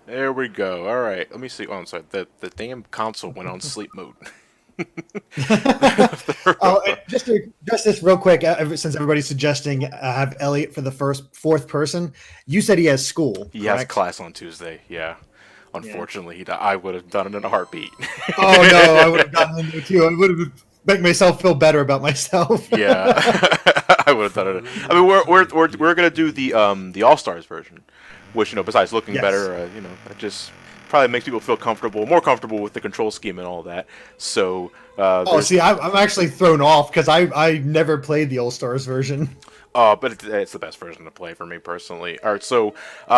There we go. All right. Let me see. Oh, I'm sorry. The damn console went on sleep mode. Oh, and just to address this real quick, since everybody's suggesting have Elliot for the fourth person, you said he has school. He has correct? class on Tuesday. Yeah. Unfortunately, I would have done it in a heartbeat. Oh no, I would have gotten into it too. I would have make myself feel better about myself. Yeah, I would have done it. I mean, we're gonna do the All Stars version, which besides looking better, it just probably makes people feel more comfortable with the control scheme and all that. So. See, I'm actually thrown off because I never played the All Stars version. But it's the best version to play for me personally. All right, so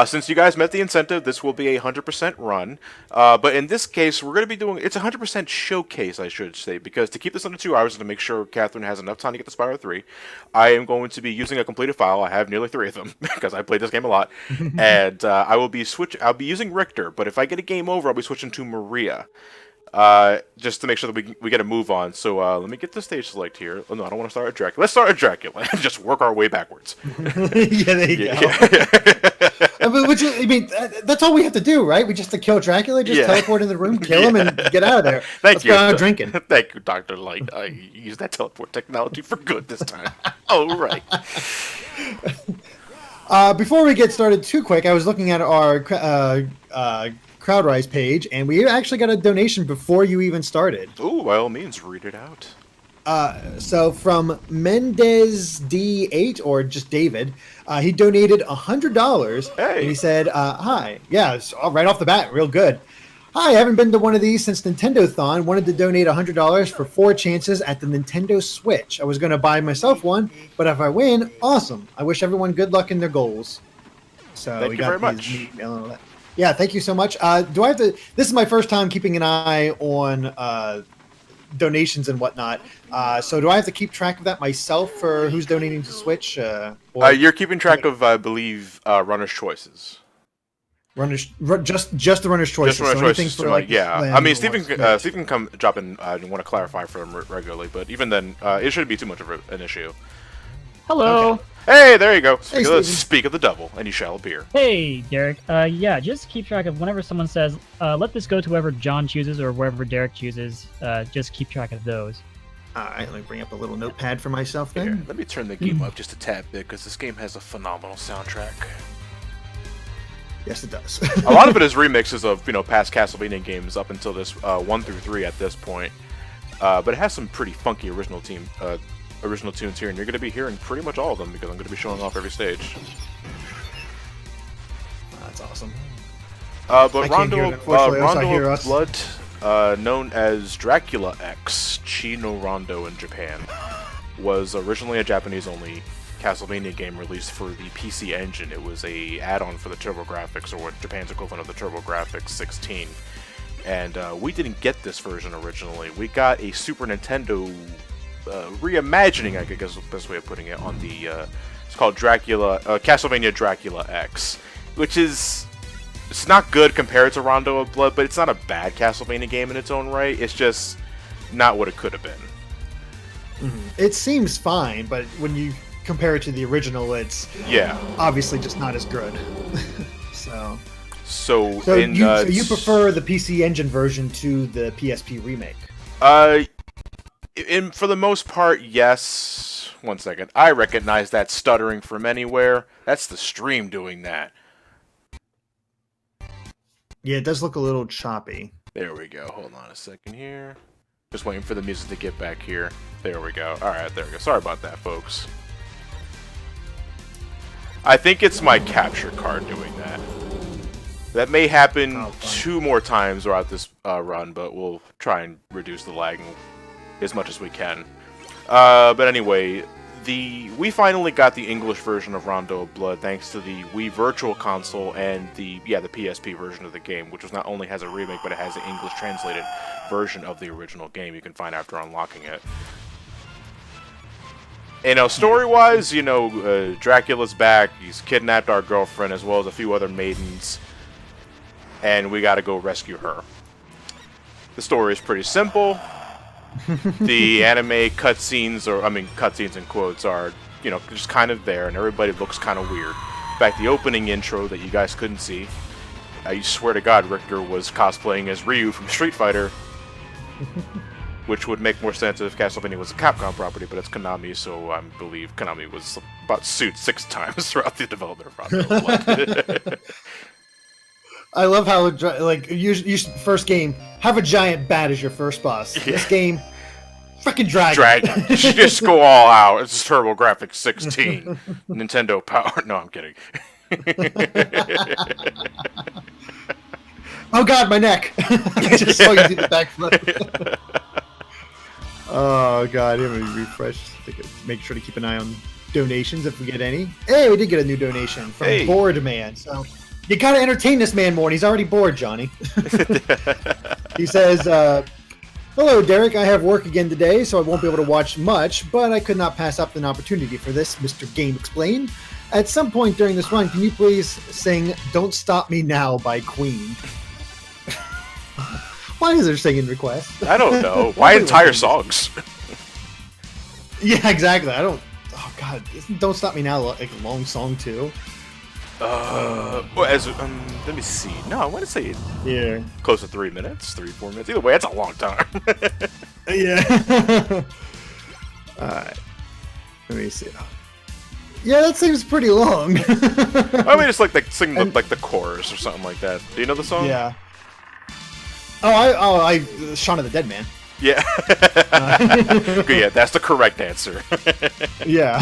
since you guys met the incentive, this will be a 100% run. But in this case, we're going to be it's a 100% showcase, I should say, because to keep this under 2 hours and to make sure Catherine has enough time to get the Spyro 3, I am going to be using a completed file. I have nearly 3 of them because I played this game a lot, and I'll be using Richter. But if I get a game over, I'll be switching to Maria. Just to make sure that we get a move on. So let me get the stage select here. Oh, no, I don't want to start at Dracula. Let's start at Dracula and just work our way backwards. Yeah, there you go. That's all we have to do, right? We just to kill Dracula, just teleport in the room, kill him, and get out of there. Let's go out drinking. Thank you, Dr. Light. I used that teleport technology for good this time. All right. Before we get started too quick, I was looking at our CrowdRise page, and we actually got a donation before you even started. Ooh, by all means, read it out. So from Mendez D8, or just David, he donated $100. Hey. And he said, hi. Yeah, right off the bat, real good. Hi, I haven't been to one of these since Nintendo-thon. Wanted to donate $100 for 4 chances at the Nintendo Switch. I was going to buy myself one, but if I win, awesome. I wish everyone good luck in their goals. So Thank you very much. Yeah, thank you so much. Do I have to? This is my first time keeping an eye on donations and whatnot. So do I have to keep track of that myself for who's donating to Switch? You're keeping track of, I believe, runner's choices. Just the runner's choices. Just runner's choices. For, I mean, Stephen can come drop in. I want to clarify for him regularly, but even then, it shouldn't be too much of an issue. Hello. Okay. Hey, there you go. Hey, Speak of the devil, and you shall appear. Hey, Derek. Yeah, just keep track of whenever someone says, let this go to whoever John chooses or wherever Derek chooses. Just keep track of those. All right, let me bring up a little notepad for myself then. Here, let me turn the game up just a tad bit, because this game has a phenomenal soundtrack. Yes, it does. A lot of it is remixes of past Castlevania games up until this 1 through 3 at this point, but it has some pretty funky original tunes here, and you're going to be hearing pretty much all of them because I'm going to be showing off every stage. That's awesome. But Rondo of Blood, known as Dracula X, Chino Rondo in Japan, was originally a Japanese-only Castlevania game released for the PC Engine. It was a add-on for the TurboGrafx, or what Japan's equivalent of the TurboGrafx 16. And we didn't get this version originally. We got a Super Nintendo reimagining, I guess the best way of putting it, on the it's called Castlevania Dracula X, which it's not good compared to Rondo of Blood, but it's not a bad Castlevania game in its own right. It's just not what it could have been. Mm-hmm. It seems fine, but when you compare it to the original, it's obviously just not as good. So you prefer the PC Engine version to the PSP remake? For the most part, yes. 1 second. I recognize that stuttering from anywhere. That's the stream doing that. Yeah, it does look a little choppy. There we go. Hold on a second here. Just waiting for the music to get back here. There we go. Alright, there we go. Sorry about that, folks. I think it's my capture card doing that. That may happen 2 more times throughout this run, but we'll try and reduce the lag as much as we can. But anyway, we finally got the English version of Rondo of Blood thanks to the Wii Virtual Console and the PSP version of the game, which not only has a remake, but it has an English translated version of the original game you can find after unlocking it. And story-wise, Dracula's back. He's kidnapped our girlfriend as well as a few other maidens, and we gotta go rescue her. The story is pretty simple. The anime cutscenes, cutscenes in quotes, are, just kind of there, and everybody looks kind of weird. In fact, the opening intro that you guys couldn't see, I swear to God, Richter was cosplaying as Ryu from Street Fighter, which would make more sense if Castlevania was a Capcom property, but it's Konami, so I believe Konami was about sued 6 times throughout the development of Rondo. I love how, you first game, have a giant bat as your first boss. Yeah. This game, freaking dragon. Dragon. You should just go all out. It's TurboGrafx 16. Nintendo Power. No, I'm kidding. Oh God, my neck! I just saw you do the backflip. Oh God, let me refresh. Make sure to keep an eye on donations if we get any. Hey, we did get a new donation from Bored Man. So you gotta entertain this man more, and he's already bored, Johnny. He says, "Hello, Derek. I have work again today, so I won't be able to watch much, but I could not pass up an opportunity for this, Mr. Game Explained. At some point during this run, can you please sing 'Don't Stop Me Now' by Queen?" Why is there singing requests? I don't know. Why entire songs? Yeah, exactly. I don't. Oh God, isn't "Don't Stop Me Now" like a long song too? Let me see. No, I want to say close to 3 minutes, 3-4 minutes. Either way, that's a long time. Yeah. Alright. Let me see. Yeah, that seems pretty long. I mean, it's like sing the chorus or something like that. Do you know the song? Yeah. I Shaun of the Dead Man. Yeah. Good, yeah, that's the correct answer. Yeah.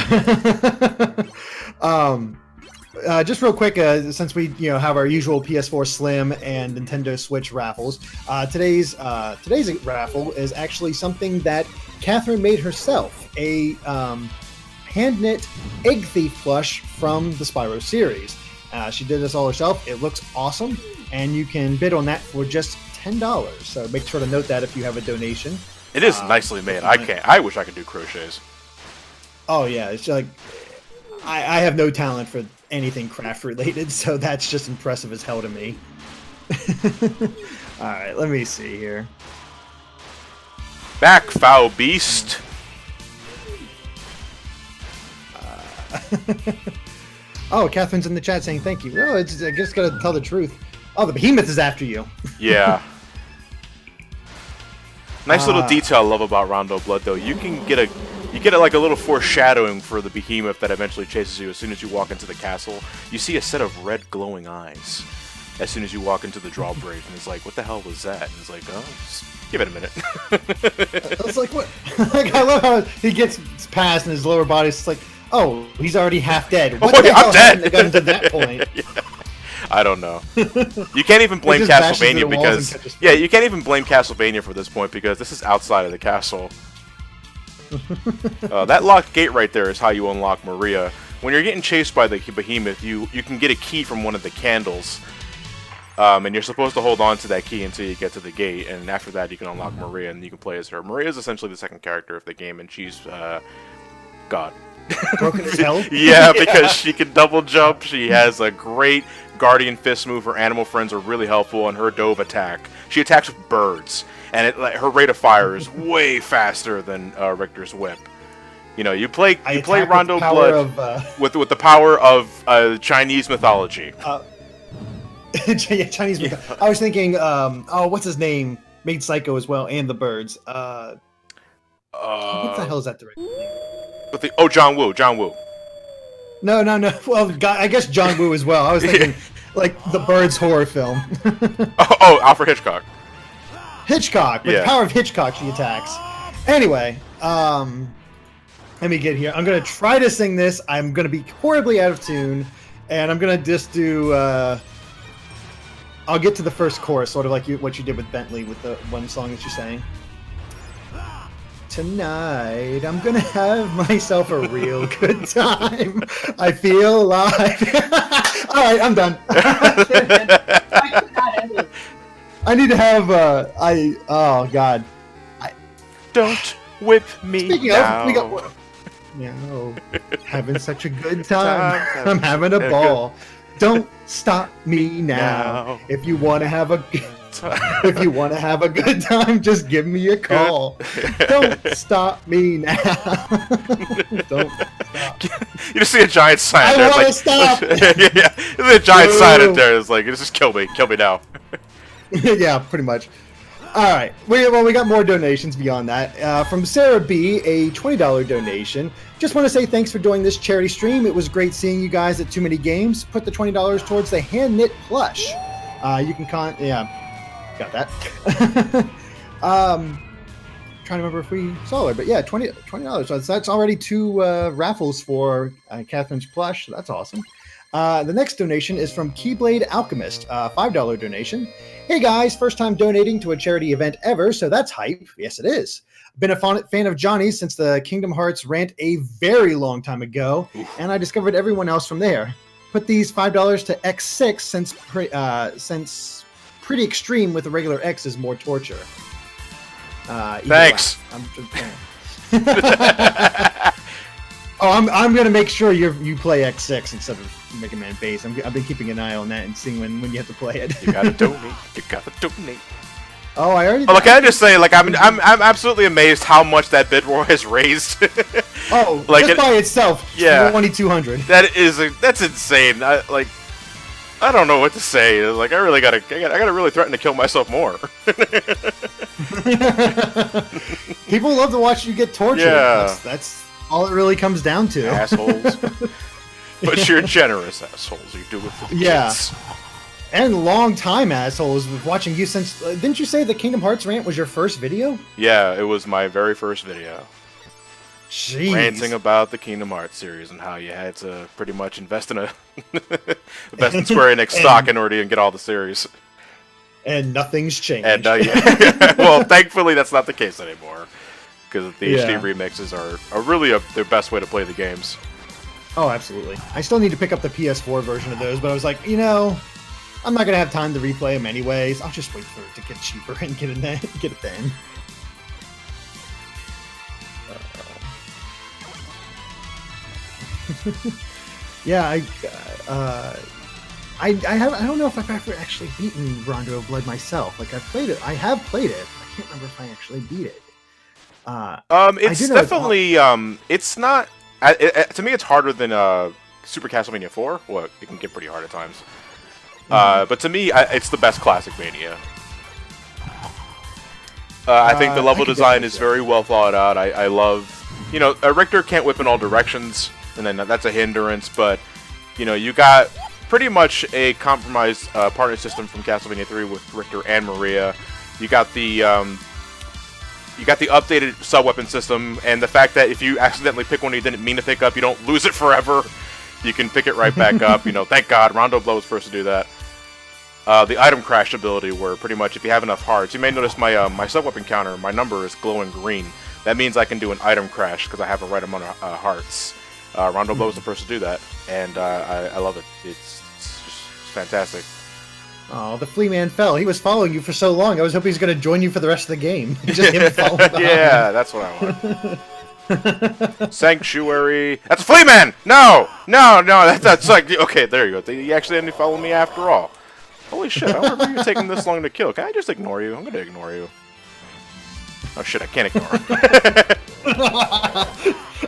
Just real quick, since we have our usual PS4 Slim and Nintendo Switch raffles, today's raffle is actually something that Catherine made herself, a hand-knit Egg Thief plush from the Spyro series. She did this all herself. It looks awesome, and you can bid on that for just $10. So make sure to note that if you have a donation. It is nicely made. I wish I could do crochets. Oh yeah, it's like I have no talent for anything craft related, so that's just impressive as hell to me. All right, let me see here. Back, foul beast. Oh, Catherine's in the chat saying thank you. Oh, I just gotta tell the truth. Oh, the behemoth is after you. Yeah. Nice little detail I love about Rondo Blood, though. You get like a little foreshadowing for the behemoth that eventually chases you as soon as you walk into the castle. You see a set of red glowing eyes as soon as you walk into the drawbridge, and it's like, what the hell was that? And it's like, oh, just give it a minute. I was like, what? Like, I love how he gets past and his lower body's just like, oh, he's already half dead. What the hell I'm dead. They got to that point. Yeah. I don't know. You can't even blame Castlevania because you can't even blame Castlevania for this point because this is outside of the castle. That locked gate right there is how you unlock Maria. When you're getting chased by the behemoth, you can get a key from one of the candles, and you're supposed to hold on to that key until you get to the gate. And after that, you can unlock Maria, and you can play as her. Maria is essentially the second character of the game, and she's God. Broken as hell? Yeah, because she can double jump. She has a great Guardian Fist move. Her animal friends are really helpful, and her dove attack. She attacks with birds, and her rate of fire is way faster than Richter's whip. You play Rondo Blood with the power of Chinese mythology. Yeah, Chinese mythology. I was thinking, what's his name? Made Psycho as well, and the birds. What the hell is that director name? John Woo. No. Well, I guess John Woo as well. I was thinking, like, the Birds horror film. Alfred Hitchcock. Hitchcock. With the power of Hitchcock, she attacks. Anyway, let me get here. I'm going to try to sing this. I'm going to be horribly out of tune. And I'm going to just do... I'll get to the first chorus, sort of like what you did with Bentley with the one song that you sang. Tonight, I'm gonna have myself a real good time. I feel alive. All right, I'm done. I need to have. Oh God. Don't whip me Speaking now. Of, we got. Having such a good time. I'm having a ball. Don't stop me now. If you want to have a good If you want to have a good time, just give me a call. Don't stop me now. Don't stop. You just see a giant sign I there. want to Like, stop. yeah. There's a giant sign in there. It's like, just kill me now. Yeah, pretty much. All right. We got more donations beyond that. From Sarah B, a $20 donation. Just want to say thanks for doing this charity stream. It was great seeing you guys at Too Many Games. Put the $20 towards the hand knit plush. You can got that. Trying to remember if we saw her, but yeah, $20. So that's already 2 raffles for Catherine's plush. So that's awesome. The next donation is from Keyblade Alchemist, $5 donation. Hey guys, first time donating to a charity event ever, so that's hype. Yes, it is. Been a fan of Johnny's since the Kingdom Hearts rant a very long time ago, and I discovered everyone else from there. Put these $5 to X6 since pretty extreme with a regular X is more torture. Thanks. I'm gonna make sure you play X6 instead of Mega Man Base. I've been keeping an eye on that and seeing when you have to play it. You gotta donate. Oh, I already. Oh, can I just say, like, I'm absolutely amazed how much that bid roll has raised. Oh, like just by itself, yeah, 2,200. That's insane. I don't know what to say. Like, I gotta really threaten to kill myself more. People love to watch you get tortured. Yeah. That's all it really comes down to. Assholes. But you're generous assholes. You do it for the kids. And long time assholes with watching you since. Didn't you say the Kingdom Hearts rant was your first video? Yeah, it was my very first video. Jeez. Ranting about the Kingdom Hearts series and how you had to pretty much invest in Square Enix stock in order to get all the series. And nothing's changed. And well, thankfully that's not the case anymore, because the HD remixes are really their best way to play the games. Oh, absolutely. I still need to pick up the PS4 version of those, but I was like, I'm not gonna have time to replay them anyways. I'll just wait for it to get cheaper and get it then. Yeah, I don't know if I've ever actually beaten Rondo of Blood myself. Like, I have played it. I can't remember if I actually beat it. It's definitely it's not. To me, it's harder than Super Castlevania 4. Well, it can get pretty hard at times. But to me, it's the best classic Mania. I think the level design is very well thought out. I love, Richter can't whip in all directions, and then that's a hindrance. But you got pretty much a compromised partner system from Castlevania 3 with Richter and Maria. You got the updated sub-weapon system, and the fact that if you accidentally pick one you didn't mean to pick up, you don't lose it forever. You can pick it right back up. Thank God, Rondo Blow was first to do that. The item crash ability, where pretty much if you have enough hearts, you may notice my sub-weapon counter, my number is glowing green. That means I can do an item crash because I have the right amount of hearts. Rondo Blow was the first to do that, and I love it. It's just fantastic. Oh, the Flea Man fell. He was following you for so long. I was hoping he was going to join you for the rest of the game. Just him following behind. Yeah, that's what I want. Sanctuary. That's a Flea Man! No! That's like, okay, there you go. You actually didn't follow me after all. Holy shit, I don't remember you taking this long to kill. Can I just ignore you? I'm going to ignore you. Oh shit, I can't ignore him.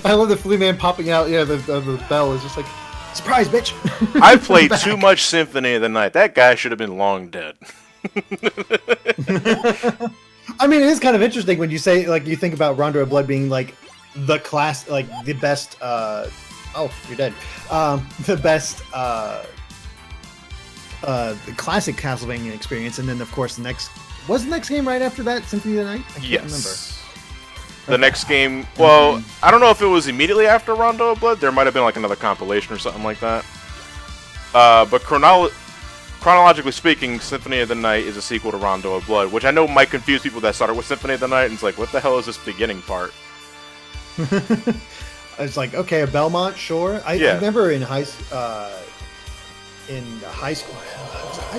I love the Flea Man popping out. Yeah, the bell is just like, surprise, bitch! I played too much Symphony of the Night. That guy should have been long dead. I mean, it is kind of interesting when you say, like, you think about Rondo of Blood being like the class, like the best. Oh, you're dead. The best. The classic Castlevania experience, and then of course the next game right after that, Symphony of the Night. I can't remember. The next game, well, I don't know if it was immediately after Rondo of Blood. There might have been like another compilation or something like that. But chronologically speaking, Symphony of the Night is a sequel to Rondo of Blood, which I know might confuse people that started with Symphony of the Night, and it's like, what the hell is this beginning part? It's like, okay, a Belmont, sure. I remember in high school, high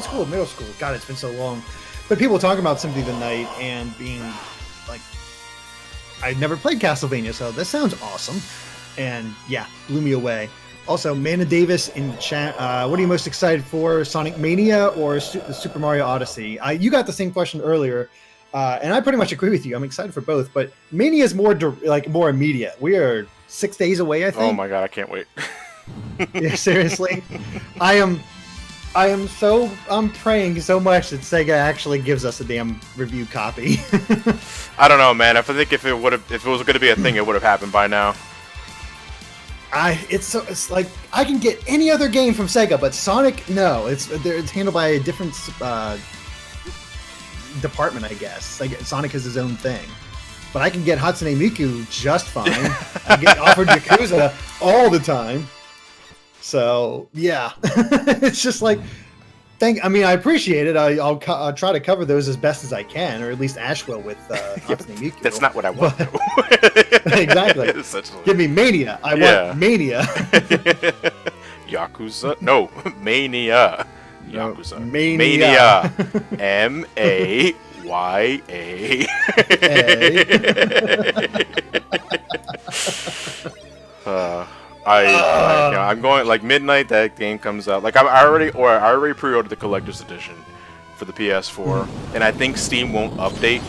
school or middle school. God, it's been so long. But people talking about Symphony of the Night and being like, I never played Castlevania, so this sounds awesome. And yeah, blew me away. Also, Mana Davis in chat. What are you most excited for, Sonic Mania or Super Mario Odyssey? You got the same question earlier, and I pretty much agree with you. I'm excited for both, but Mania is more more immediate. We are 6 days away, I think. Oh my god, I can't wait. Yeah, seriously, I'm praying so much that Sega actually gives us a damn review copy. I don't know, man. I think if it was going to be a thing, it would have happened by now. It's like I can get any other game from Sega, but Sonic, no. It's handled by a different department, I guess. Like Sonic has his own thing, but I can get Hatsune Miku just fine. I get offered Yakuza all the time. So yeah, it's just like, I appreciate it. I'll try to cover those as best as I can, or at least Ash will with Hatsune Miku. That's not what I want. Exactly. Give me Mania. I want Mania. Yakuza? No, Mania. Yakuza. Mania. MAYA. I'm going like midnight. That game comes out. Like I already pre-ordered the collector's edition for the PS4, and I think Steam won't update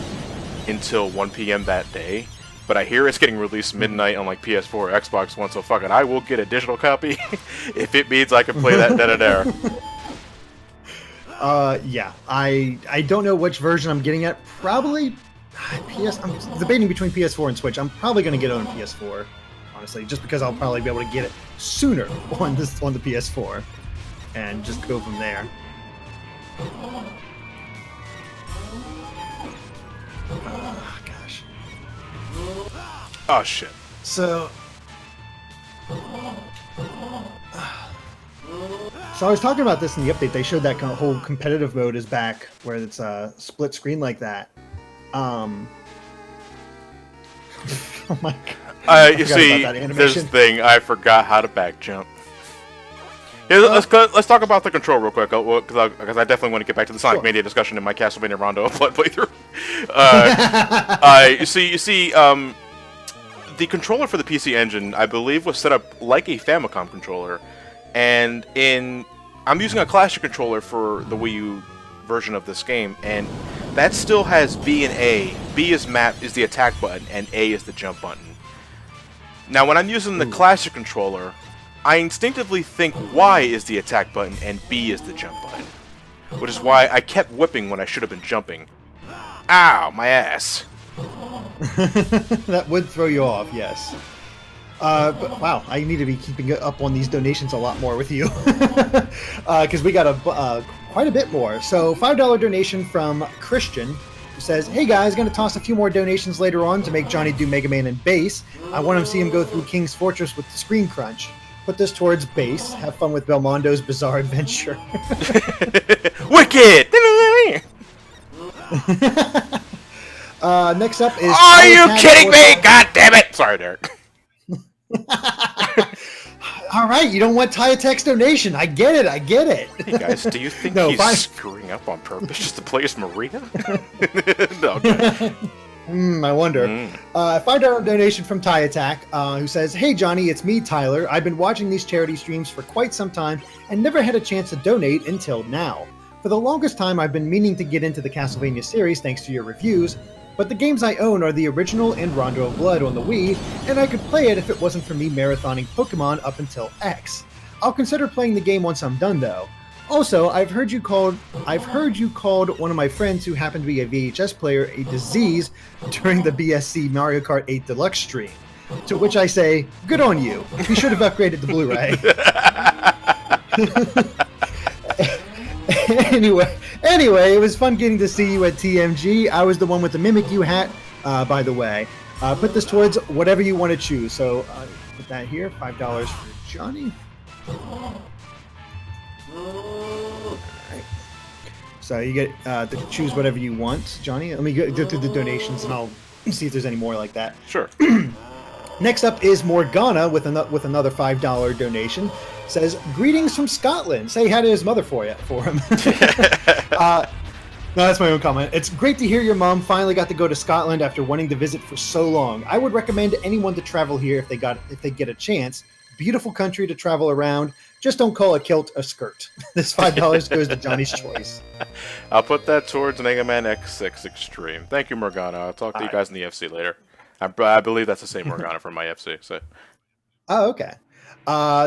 until 1 p.m. that day. But I hear it's getting released midnight on like PS4 or Xbox One. So fuck it, I will get a digital copy if it means I can play that then and there. Yeah, I don't know which version I'm getting at. Probably I'm debating between PS4 and Switch. I'm probably going to get it on PS4. Honestly, just because I'll probably be able to get it sooner on the PS4, and just go from there. Gosh. Oh shit. So I was talking about this in the update. They showed that kind of whole competitive mode is back, where it's a split screen like that. Oh my god. You see, this thing, I forgot how to back jump. Yeah, let's talk about the control real quick, because I definitely want to get back to the Sonic Mania discussion in my Castlevania Rondo Blood playthrough. You see, the controller for the PC Engine, I believe, was set up like a Famicom controller, and I'm using a Classic controller for the Wii U version of this game, and that still has B and A. B is the attack button, and A is the jump button. Now, when I'm using the Classic controller, I instinctively think Y is the attack button and B is the jump button, which is why I kept whipping when I should have been jumping. Ow, my ass. That would throw you off, yes. But, wow, I need to be keeping up on these donations a lot more with you, because we got quite a bit more. So, $5 donation from Christian, who says, "Hey guys, gonna toss a few more donations later on to make Johnny do Mega Man and bass. I want to see him go through King's Fortress with the screen crunch. Put this towards bass. Have fun with Belmondo's bizarre adventure." Wicked! Next up is... Are you kidding me? God damn it! Sorry, Derek. All right, you don't want Tyatech's donation. I get it. Hey guys, do you think he's screwing up on purpose just to play as Maria? No, okay. I wonder. $5 donation from Tyatech, who says, "Hey Johnny, it's me, Tyler. I've been watching these charity streams for quite some time and never had a chance to donate until now. For the longest time, I've been meaning to get into the Castlevania series thanks to your reviews, but the games I own are the original and Rondo of Blood on the Wii, and I could play it if it wasn't for me marathoning Pokemon up until X. I'll consider playing the game once I'm done, though. Also, I've heard you called one of my friends who happened to be a VHS player a disease during the BSC Mario Kart 8 Deluxe stream. To which I say, good on you. You should have upgraded to Blu-ray." Anyway, it was fun getting to see you at TMG. I was the one with the Mimikyu hat, by the way. Put this towards whatever you want to choose. So put that here, $5 for Johnny. Alright. So you get to choose whatever you want, Johnny. Let me go through the donations and I'll see if there's any more like that. Sure. Next up is Morgana with another $5 donation. Says, "Greetings from Scotland. Say hi to his mother for him." No, that's my own comment. "It's great to hear your mom finally got to go to Scotland after wanting to visit for so long. I would recommend anyone to travel here if they get a chance. beautiful country to travel around. Just don't call a kilt a skirt. This $5 goes to Johnny's Choice. I'll put that towards Mega Man X6 Extreme. Thank you, Morgana. I'll talk to you guys in the FC later. I believe that's the same Morgana from my FC. So. Oh, okay.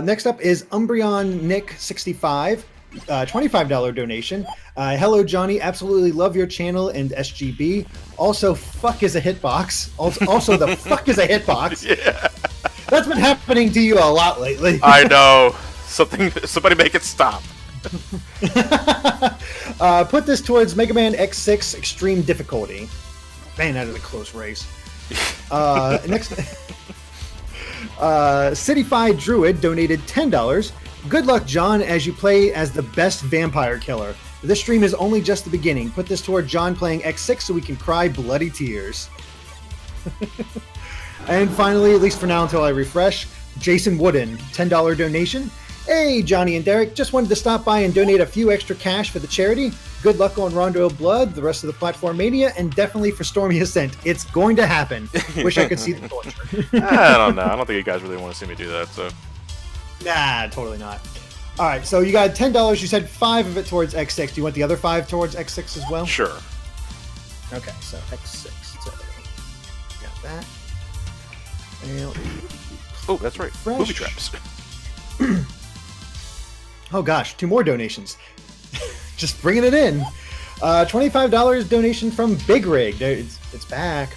Next up is Umbreon Nick 65. $25 donation. Hello, Johnny. Absolutely love your channel and SGB. Also, fuck is a hitbox. Also, the fuck is a hitbox. Yeah. That's been happening to you a lot lately. I know. Somebody make it stop. Put this towards Mega Man X6 Extreme Difficulty. Man, that is a close race. Next, Cityfi Druid donated $10. Good luck, John, as you play as the best vampire killer. This stream is only just the beginning. Put this toward John playing X6 so we can cry bloody tears. And finally, at least for now until I refresh, Jason Wooden, $10 donation. Hey, Johnny and Derek, just wanted to stop by and donate a few extra cash for the charity. Good luck on Rondo Blood, the rest of the Platformania, and definitely for Stormy Ascent. It's going to happen. Wish I could see the torture. I don't know. I don't think you guys really want to see me do that, so... Nah, totally not. All right, so you got $10. You said 5 of it towards X6. Do you want the other 5 towards X6 as well? Sure. Okay, so X6. So got that. And oh, that's right. Fresh. Booby traps. Oh gosh, 2 more donations. Just bringing it in. $25 donation from Big Rig. It's back.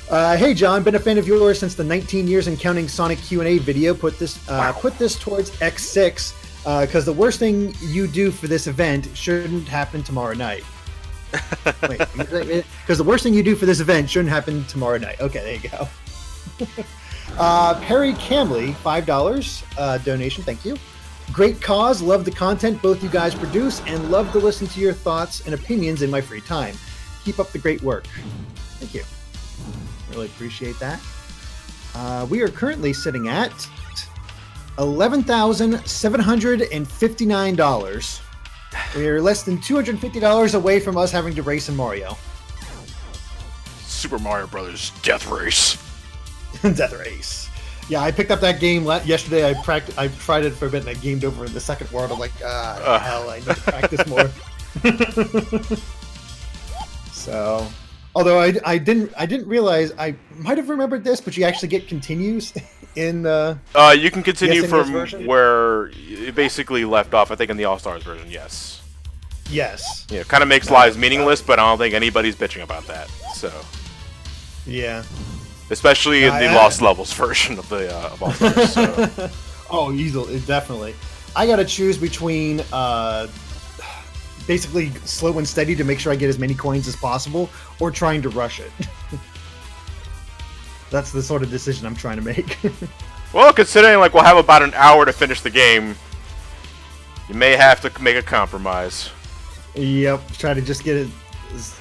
Hey John, been a fan of yours since the 19 years and counting Sonic Q&A video. Put this towards X6 because the worst thing you do for this event shouldn't happen tomorrow night. Wait, because the worst thing you do for this event shouldn't happen tomorrow night. Okay, there you go. Perry Camley, $5 donation. Thank you. Great cause. Love the content both you guys produce and love to listen to your thoughts and opinions in my free time. Keep up the great work. Thank you. Really appreciate that. We are currently sitting at $11,759. We're less than $250 away from us having to race in Mario. Super Mario Brothers Death Race. Death Race. Yeah, I picked up that game yesterday. I tried it for a bit and I gamed over in the second world. I'm like, hell, I need to practice more. So, although I didn't realize, I might have remembered this, but you actually get continues in the. You can continue from where it basically left off. I think in the All Stars version, yes. Yes. Yeah, kind of makes lives meaningless, but I don't think anybody's bitching about that. So. Yeah. Especially in the Lost Levels version of the of All Stars. So. Oh, easily, definitely. I got to choose between basically slow and steady to make sure I get as many coins as possible, or trying to rush it. That's the sort of decision I'm trying to make. Well, considering like we'll have about an hour to finish the game, you may have to make a compromise. Yep, try to just get it as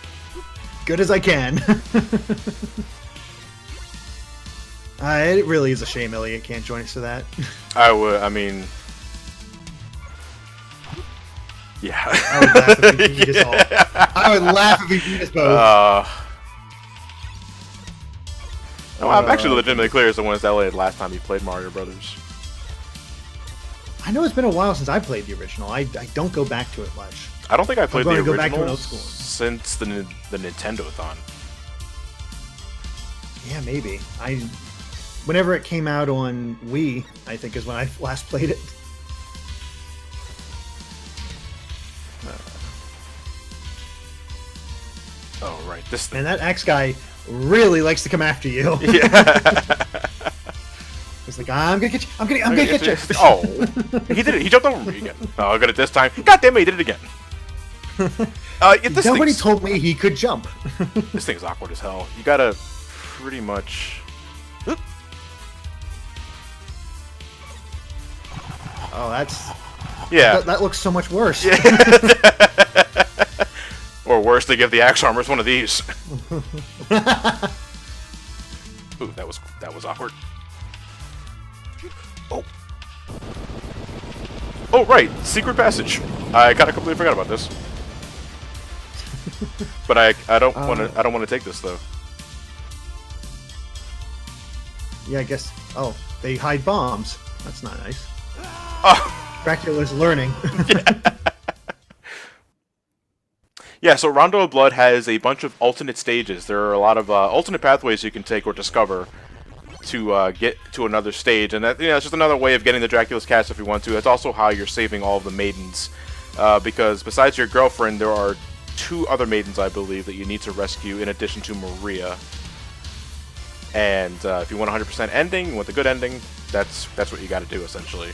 good as I can. It really is a shame Elliot can't join us for that. I mean... Yeah. I would laugh if he beat us all. I would laugh if he beat us both. No, I'm actually legitimately clear as to when Elliot last time he played Mario Brothers. I know it's been a while since I played the original. I don't go back to it much. I don't think I played the original back to an old school since the Nintendo-thon. Yeah, maybe. Whenever it came out on Wii, I think is when I last played it. Oh, right. This thing. And that axe guy really likes to come after you. Yeah. He's like, I'm gonna get you. I'm gonna get you. Oh, he did it. He jumped over me again. Oh, I got it this time. God damn it, he did it again. Nobody told me he could jump. This thing's awkward as hell. You gotta pretty much. Oh, that's. Yeah. That looks so much worse. Yeah. Or worse, they give the axe armors one of these. Ooh, that was awkward. Oh. Oh, right, secret passage. I kind of completely forgot about this. But I don't want to take this though. Yeah, I guess. Oh, they hide bombs. That's not nice. Oh. Dracula's learning. Yeah, so Rondo of Blood has a bunch of alternate stages. There are a lot of alternate pathways you can take or discover to get to another stage, and that, it's just another way of getting the Dracula's cast if you want to. That's also how you're saving all of the maidens, because besides your girlfriend, there are 2 other maidens, I believe, that you need to rescue in addition to Maria. And if you want 100% ending, you want the good ending, that's what you got to do essentially.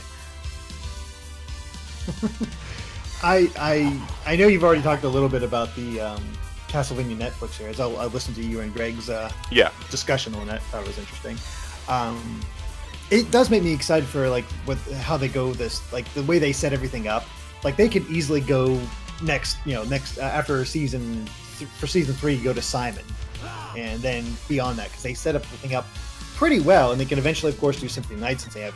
I know you've already talked a little bit about the Castlevania Netflix series. I'll listen to you and Greg's discussion on that. That was interesting. It does make me excited for like how they go this, like the way they set everything up. Like they could easily go next after season 3, go to Simon, and then beyond that because they set up the thing up pretty well, and they can eventually, of course, do Symphony of Night since they have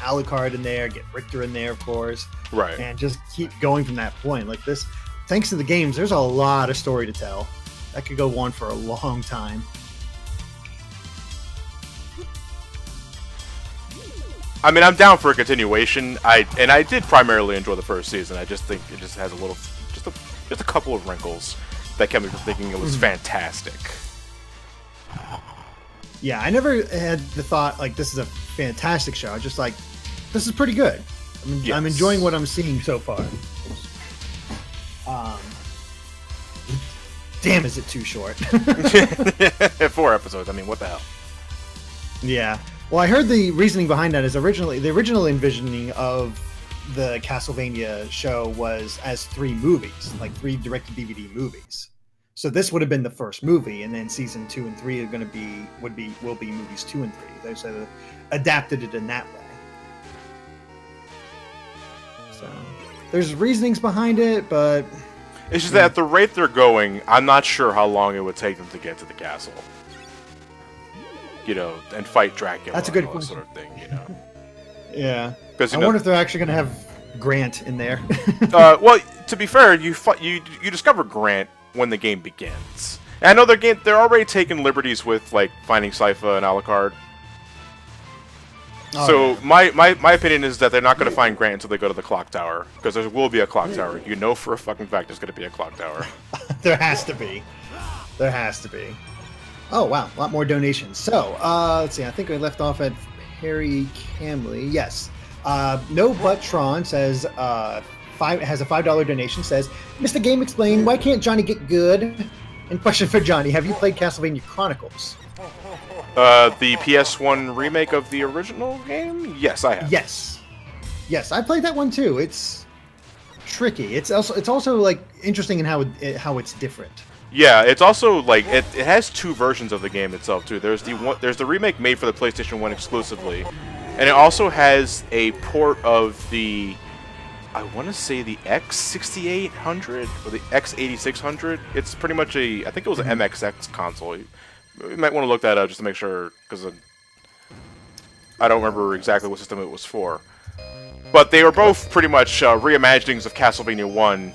Alucard in there, get Richter in there, of course, right, and just keep going from that point. Like this, thanks to the games, there's a lot of story to tell. That could go on for a long time. I mean, I'm down for a continuation. I did primarily enjoy the first season. I just think it just has just a couple of wrinkles that kept me from thinking it was fantastic. Yeah, I never had the thought like this is a fantastic show. I was just like, this is pretty good. I'm enjoying what I'm seeing so far. Damn, is it too short? 4 episodes. I mean, what the hell? Yeah. Well, I heard the reasoning behind that is the original envisioning of the Castlevania show was as 3 movies, like 3 direct-to-DVD movies. So this would have been the first movie, and then season 2 and 3 are going to will be movies 2 and 3. So adapted it in that way. So there's reasonings behind it, but it's just that at the rate they're going, I'm not sure how long it would take them to get to the castle. And fight Dracula. That's a good question. Sort of thing, Yeah. Because I wonder if they're actually going to have Grant in there. Well, to be fair, you discover Grant when the game begins. And I know they're already taking liberties with like finding Sypha and Alucard. So yeah. my opinion is that they're not going to find Grant until they go to the clock tower, because there will be a clock tower. You know for a fucking fact there's going to be a clock tower. There has to be. There has to be. Oh wow, a lot more donations. So let's see. I think we left off at Perry Camley. Yes. No But Tron says has a $5 donation. Says, Mr. Game Explain, why can't Johnny get good? And question for Johnny: have you played Castlevania Chronicles? The PS1 remake of the original game? Yes, I have. Yes, I played that one too. It's tricky. It's also like interesting in how it's different. Yeah, it's also like it has 2 versions of the game itself too. There's the remake made for the PlayStation 1 exclusively, and it also has a port of the, I want to say the X6800 or the X8600. It's pretty much I think it was an MXX console. You might want to look that up just to make sure, because I don't remember exactly what system it was for. But they were both pretty much reimaginings of Castlevania 1.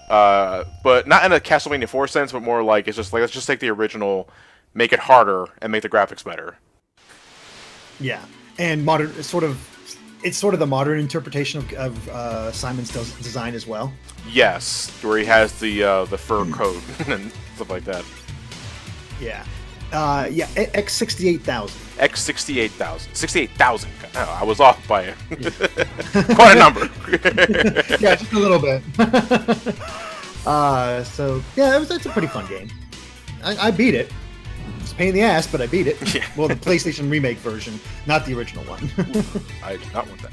But not in a Castlevania 4 sense, but more like it's just like let's just take the original, make it harder, and make the graphics better. Yeah, and modern it's sort of the modern interpretation of Simon's design as well. Yes, where he has the fur coat and stuff like that. Yeah, X68,000. X68,000. 68,000. Oh, I was off by quite a number. Yeah, just a little bit. So yeah, it's a pretty fun game. I beat it. It's a pain in the ass, but I beat it. Yeah. Well, the PlayStation remake version, not the original one. I do not want that.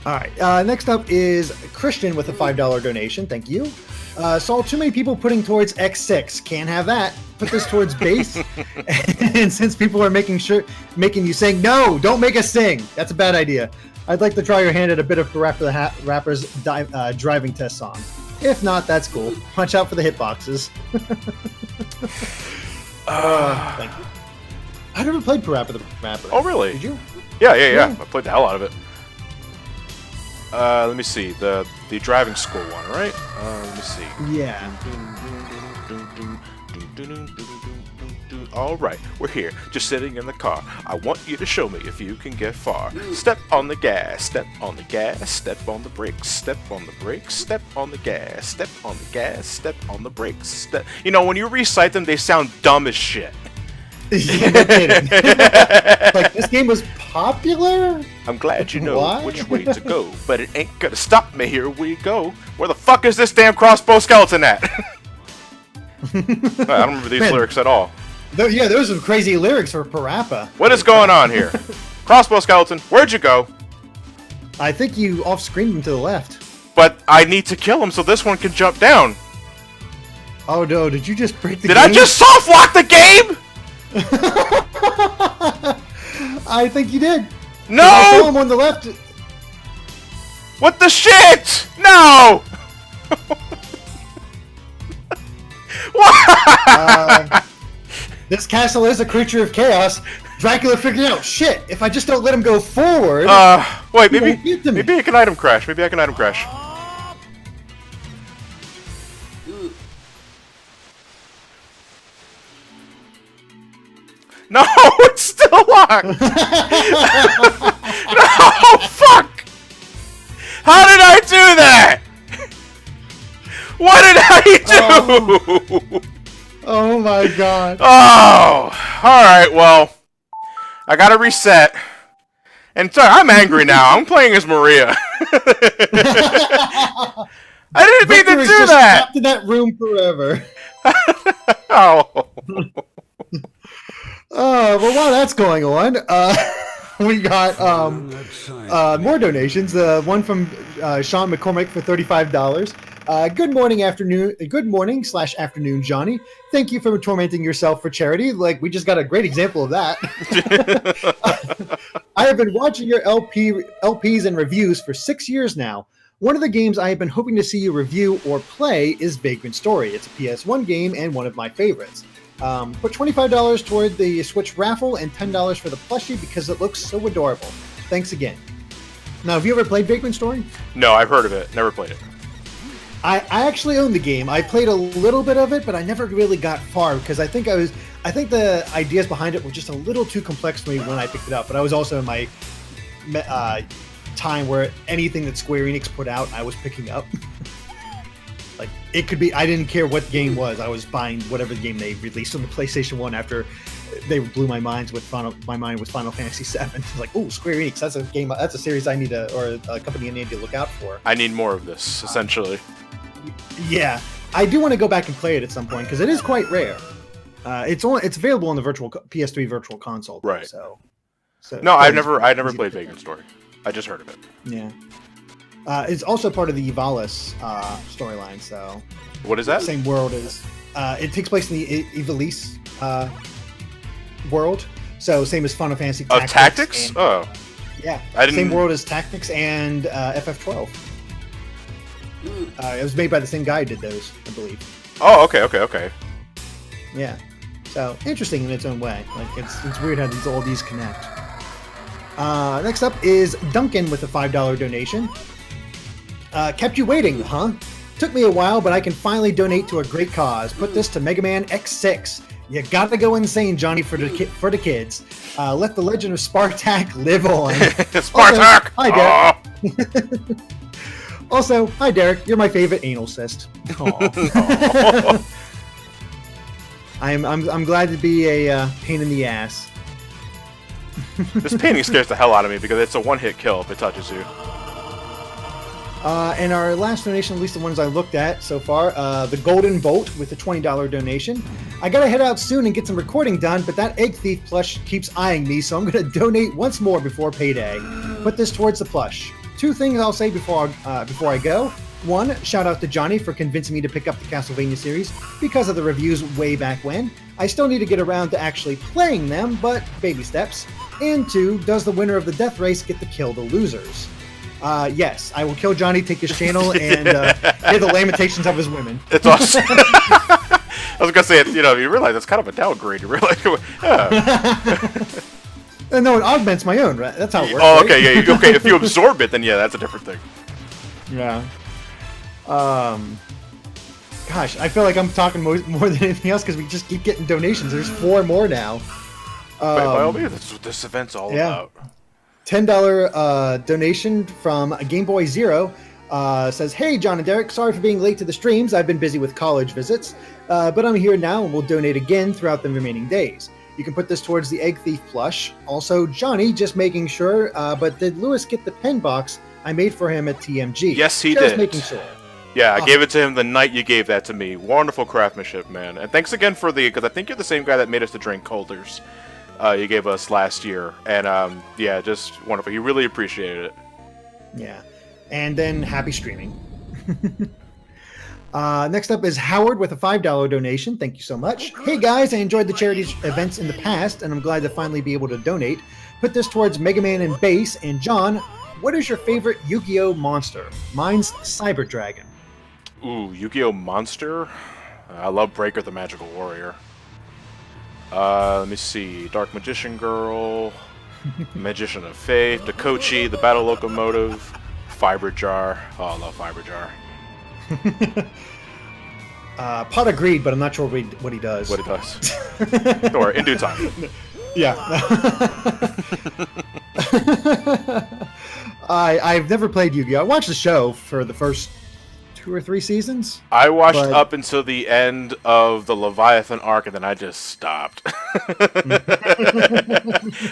All right. Next up is Christian with a $5 donation. Thank you. Saw too many people putting towards X6. Can't have that. Put this towards base. And since people are making you sing, no, don't make us sing. That's a bad idea. I'd like to try your hand at a bit of Rapper's driving test song. If not, that's cool. Punch out for the hitboxes. Thank you. I never played Parappa the Rapper. Oh, really? Did you? Yeah. I played the hell out of it. Let me see. The driving school one, right? Let me see. Yeah. Alright, we're here, just sitting in the car. I want you to show me if you can get far. Step on the gas, step on the gas, step on the brakes, step on the brakes, step on the gas, step on the gas, step on the brakes, step... You know, when you recite them, they sound dumb as shit. Yeah, no kidding. Like, this game was popular? I'm glad you know which way to go, but it ain't gonna stop me. Here we go. Where the fuck is this damn crossbow skeleton at? I don't remember these lyrics at all. Yeah, those are crazy lyrics for Parappa. What is going on here? Crossbow skeleton, where'd you go? I think you off-screened him to the left. But I need to kill him so this one can jump down. Oh no, did you just break the game? Did I just soft lock the game? I think you did. No! I saw him on the left. What the shit? No! What? This castle is a creature of chaos. Dracula figured out, shit, if I just don't let him go forward... wait, maybe I can item crash. Maybe I can item crash. No, it's still locked! No, fuck! How did I do that? What did I do? Oh my god. Oh, alright, well, I gotta reset. And sorry, I'm angry now. I'm playing as Maria. I didn't mean to do that! Trapped in that room forever. Oh. Well, while that's going on, we got more donations. One from Sean McCormick for $35. Good morning / afternoon, Johnny. Thank you for tormenting yourself for charity. Like, we just got a great example of that. I have been watching your LPs and reviews for 6 years now. One of the games I have been hoping to see you review or play is Vagrant Story. It's a PS1 game and one of my favorites. Put $25 toward the Switch raffle and $10 for the plushie because it looks so adorable. Thanks again. Now, have you ever played Vagrant Story? No, I've heard of it. Never played it. I actually own the game. I played a little bit of it, but I never really got far because I think the ideas behind it were just a little too complex for me when I picked it up. But I was also in my time where anything that Square Enix put out, I was picking up. Like, it could be, I didn't care what game was. I was buying whatever game they released on the PlayStation 1 after they blew my mind with Final Fantasy VII. It's like, oh, Square Enix, that's a game, that's a series I need to, or a company I need to look out for. I need more of this, essentially. Yeah, I do want to go back and play it at some point because it is quite rare. It's available on the PS3 Virtual Console. Though, right. So no, I never played Vagrant Story. I just heard of it. Yeah. It's also part of the Ivalice storyline. So. What is that? Same world as. It takes place in the Ivalice world. So same as Final Fantasy. Oh, Tactics? And, yeah. Same world as Tactics and FF12. It was made by the same guy who did those, I believe. Oh, okay. Yeah. So, interesting in its own way. Like, it's weird how all these connect. Next up is Duncan with a $5 donation. Kept you waiting, huh? Took me a while, but I can finally donate to a great cause. Put this to Mega Man X6. You gotta go insane, Johnny, for the kids. Let the legend of Spartak live on. Spartak! Also, hi, Derek. Also, hi, Derek. You're my favorite anal cyst. I'm glad to be a pain in the ass. This painting scares the hell out of me because it's a one-hit kill if it touches you. And our last donation, at least the ones I looked at so far, the Golden Bolt with a $20 donation. I gotta head out soon and get some recording done, but that Egg Thief plush keeps eyeing me, so I'm gonna donate once more before payday. Put this towards the plush. 2 things I'll say before I go. 1, shout out to Johnny for convincing me to pick up the Castlevania series because of the reviews way back when. I still need to get around to actually playing them, but baby steps. And 2, does the winner of the death race get to kill the losers? Yes, I will kill Johnny, take his channel, and hear the lamentations of his women. It's awesome. I was gonna say, you realize it's kind of a downgrade. You realize, no, it augments my own, right? That's how it works. Oh, okay, right? Yeah, okay. If you absorb it, then yeah, that's a different thing. Yeah. God, Gosh, I feel like I'm talking more than anything else because we just keep getting donations. There's 4 more now. By all means, that's what this event's all about. $10 donation from Game Boy Zero says, "Hey, John and Derek, sorry for being late to the streams. I've been busy with college visits, but I'm here now and will donate again throughout the remaining days. You can put this towards the Egg Thief plush. Also, Johnny, just making sure, but did Lewis get the pen box I made for him at TMG? Yes, he just did. Making sure. Yeah, I gave it to him the night you gave that to me. Wonderful craftsmanship, man. And thanks again for because I think you're the same guy that made us the drink holders you gave us last year. And yeah, just wonderful. He really appreciated it. Yeah. And then happy streaming. Next up is Howard with a $5 donation. Thank you so much. Hey guys, I enjoyed the charity events in the past, and I'm glad to finally be able to donate. Put this towards Mega Man and Base. And John, what is your favorite Yu-Gi-Oh monster? Mine's Cyber Dragon. Ooh, Yu-Gi-Oh monster? I love Breaker the Magical Warrior. Let me see. Dark Magician Girl, Magician of Faith, Dakochi, the Battle Locomotive, Fiber Jar. Oh, I love Fiber Jar. Pot of Greed, but I'm not sure what he does. What he does. Don't worry, in due time. Yeah. I've never played Yu-Gi-Oh! I watched the show for the first 2 or 3 seasons. I watched up until the end of the Leviathan arc, and then I just stopped.